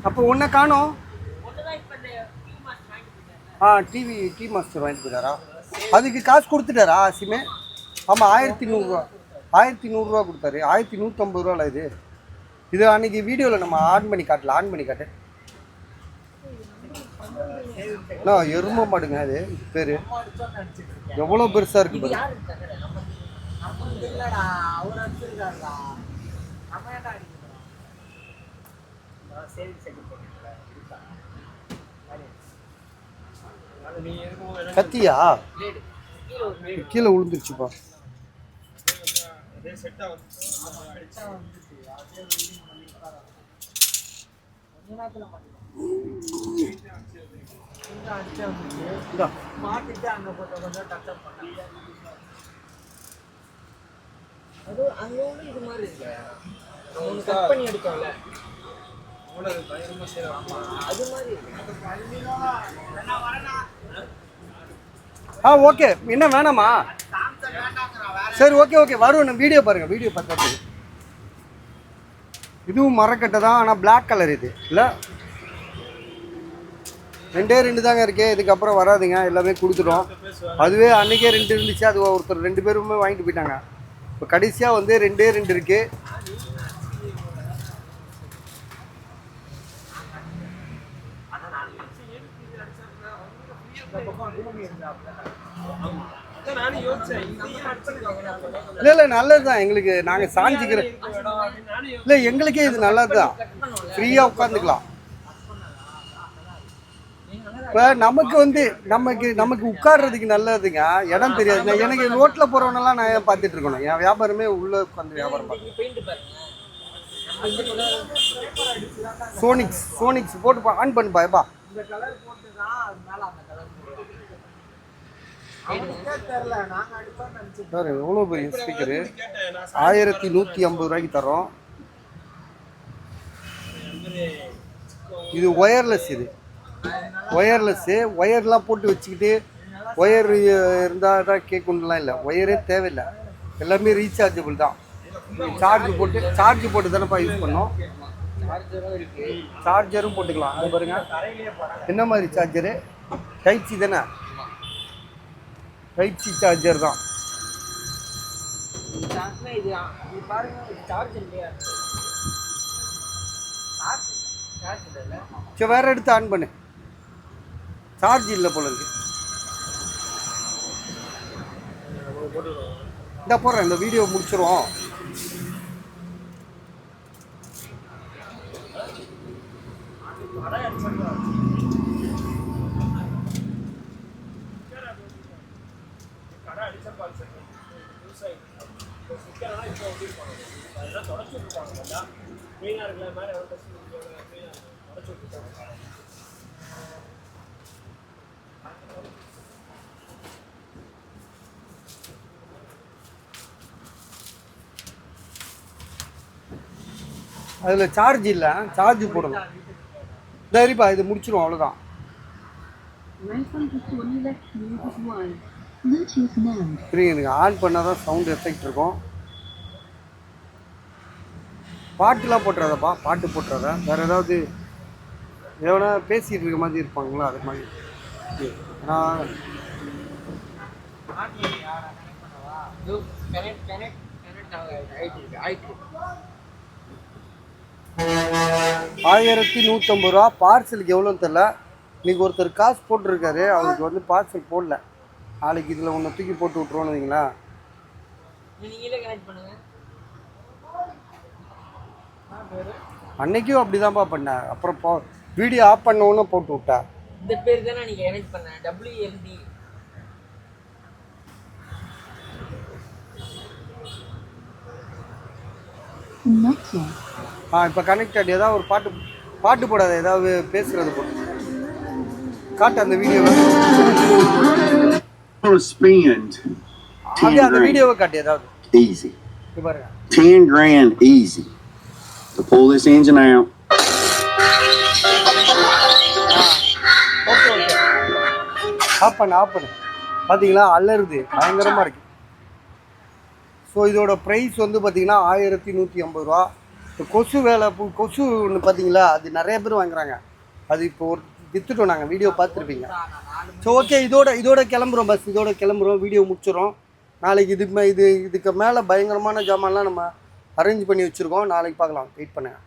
அப்போ ஒன்றை காணோம். டி மாஸ்டர் வாங்கிட்டு போயிட்டாரா, அதுக்கு காசு கொடுத்துட்டாரா ஆசிமே? ஆமாம் 1100 கொடுத்தாரு, 1150 ரூபாவில் இது. இது அன்றைக்கி வீடியோவில் நம்ம ஆன் பண்ணி காட்டு. எருமை மாடுங்க, அது பேர் எவ்வளோ பெருசாக இருக்குது பாரு. கத்தியா கீழே விழுந்துருச்சுப்பா. ஓகே, என்ன வேணாமா? சரி, ஓகே வரும், வீடியோ பாருங்க, வீடியோ பார்த்தா. இதுவும் மரக்கட்டை தான், ஆனால் பிளாக் கலர் இது இல்லை, 2 தாங்க இருக்குது. இதுக்கப்புறம் வராதுங்க, எல்லாமே கொடுத்துட்டோம். அதுவே அன்றைக்கே 2 இருந்துச்சு, அது ஒருத்தர் 2 பேருமே வாங்கிட்டு போயிட்டாங்க. இப்போ கடைசியாக வந்து 2 இருக்குது. இல்லை நல்லது தான் எங்களுக்கு, நாங்கள் சாஞ்சிக்கிறோம். இல்லை எங்களுக்கே இது நல்லது தான், ஃப்ரீயாக உட்காந்துக்கலாம். இப்போ நமக்கு வந்து நமக்கு உட்கார்றதுக்கு நல்லதுங்க, இடம் தெரியாதுங்க. எனக்கு ரோட்டில் போகிறவனெல்லாம் நான் ஏன் பார்த்துட்டு இருக்கணும், என் வியாபாரமே உள்ளே உட்காந்து வியாபாரம் பார்க்கணும். சோனிக்ஸ் போட்டு ஆன் பண்ணுப்பா. எப்பா சார் எவ்வளோ பெரிய ஸ்பீக்கரு, 1150 ரூபாய்க்கு தரோம். இது ஒயர்லெஸ், இது ஒயர்லாம் போட்டு வச்சுக்கிட்டு, ஒயர் இருந்தால் தான் கேட்கணும்லாம் இல்லை, ஒயரே தேவையில்லை, எல்லாமே ரீசார்ஜபிள் தான். சார்ஜ் போட்டு தானேப்பா யூஸ் பண்ணோம். சார்ஜரும் போட்டுக்கலாம். அது பாருங்க, என்ன மாதிரி சார்ஜரு, டைப் சி தானே, டைப் சி சார்ஜர் தான். சார்ஜ் இல்ல. சரி வேறு எடுத்து ஆன் பண்ணு. சார்ஜ் இல்லை போல இருக்கு. இந்த போடுறேன், இந்த வீடியோ முடிச்சிருவோம். அதில் சார்ஜ் இல்லை, சார்ஜ் போடணும். சரிப்பா, இது முடிச்சிருவோம், அவ்வளோதான். சரிங்க, எனக்கு ஆன் பண்ணால் தான் சவுண்ட் எஃபெக்ட் இருக்கும். பாட்டுலாம் போட்டுறாதப்பா, பாட்டு போட்டுறாத. வேறு ஏதாவது எவனா பேசிகிட்டு இருக்க மாதிரி இருப்பாங்களா, அது மாதிரி. நான் ஆயிட்டு 1150 ரூபா. பார்சலுக்கு எவ்வளோன்னு தெரில. இன்றைக்கி ஒருத்தர் காசு போட்டிருக்காரு, அவருக்கு வந்து பார்சல் போடல. நாளைக்கு இதில் ஒன்று தூக்கி போட்டு விட்ருவோன்னு வைங்களா. நீங்களே கனெக்ட் பண்ணுங்க. அன்னைக்கும் அப்படி தான்ப்பா பண்ணேன். அப்புறம் வீடியோ ஆஃப் பண்ண போட்டு விட்டேன். இந்த பேர் தானே நீங்கள் கனெக்ட் பண்ண WMD. இப்போ கனெக்டட். ஏதாவது ஒரு பாட்டு போடாத, ஏதாவது பேசுறது போட்டு காட்டு அந்த வீடியோவை. அப்படியே அந்த வீடியோவை காட்டு ஏதாவது. Easy. பாருங்க, 10 grand easy to pull this engine out. Okay okay, off பண்ணு. பார்த்தீங்களா, அலருது, பயங்கரமாக இருக்குது. ஸோ இதோட ப்ரைஸ் வந்து பார்த்திங்கன்னா 1150 ரூபா. இப்போ கொசு வேலை கொசு ஒன்று பார்த்தீங்களா, அது நிறைய பேர் வாங்குறாங்க. அது இப்போ ஒரு விற்றுட்டோம், நாங்கள் வீடியோ பார்த்துருப்பீங்க. ஸோ ஓகே, இதோட கிளம்புறோம். இதோட கிளம்புறோம், வீடியோ முடிச்சிடும். நாளைக்கு இதுக்கு மேலே பயங்கரமான ஜாமான்லாம் நம்ம அரேஞ்ச் பண்ணி வச்சுருக்கோம். நாளைக்கு பார்க்கலாம், வெயிட் பண்ணுங்கள்.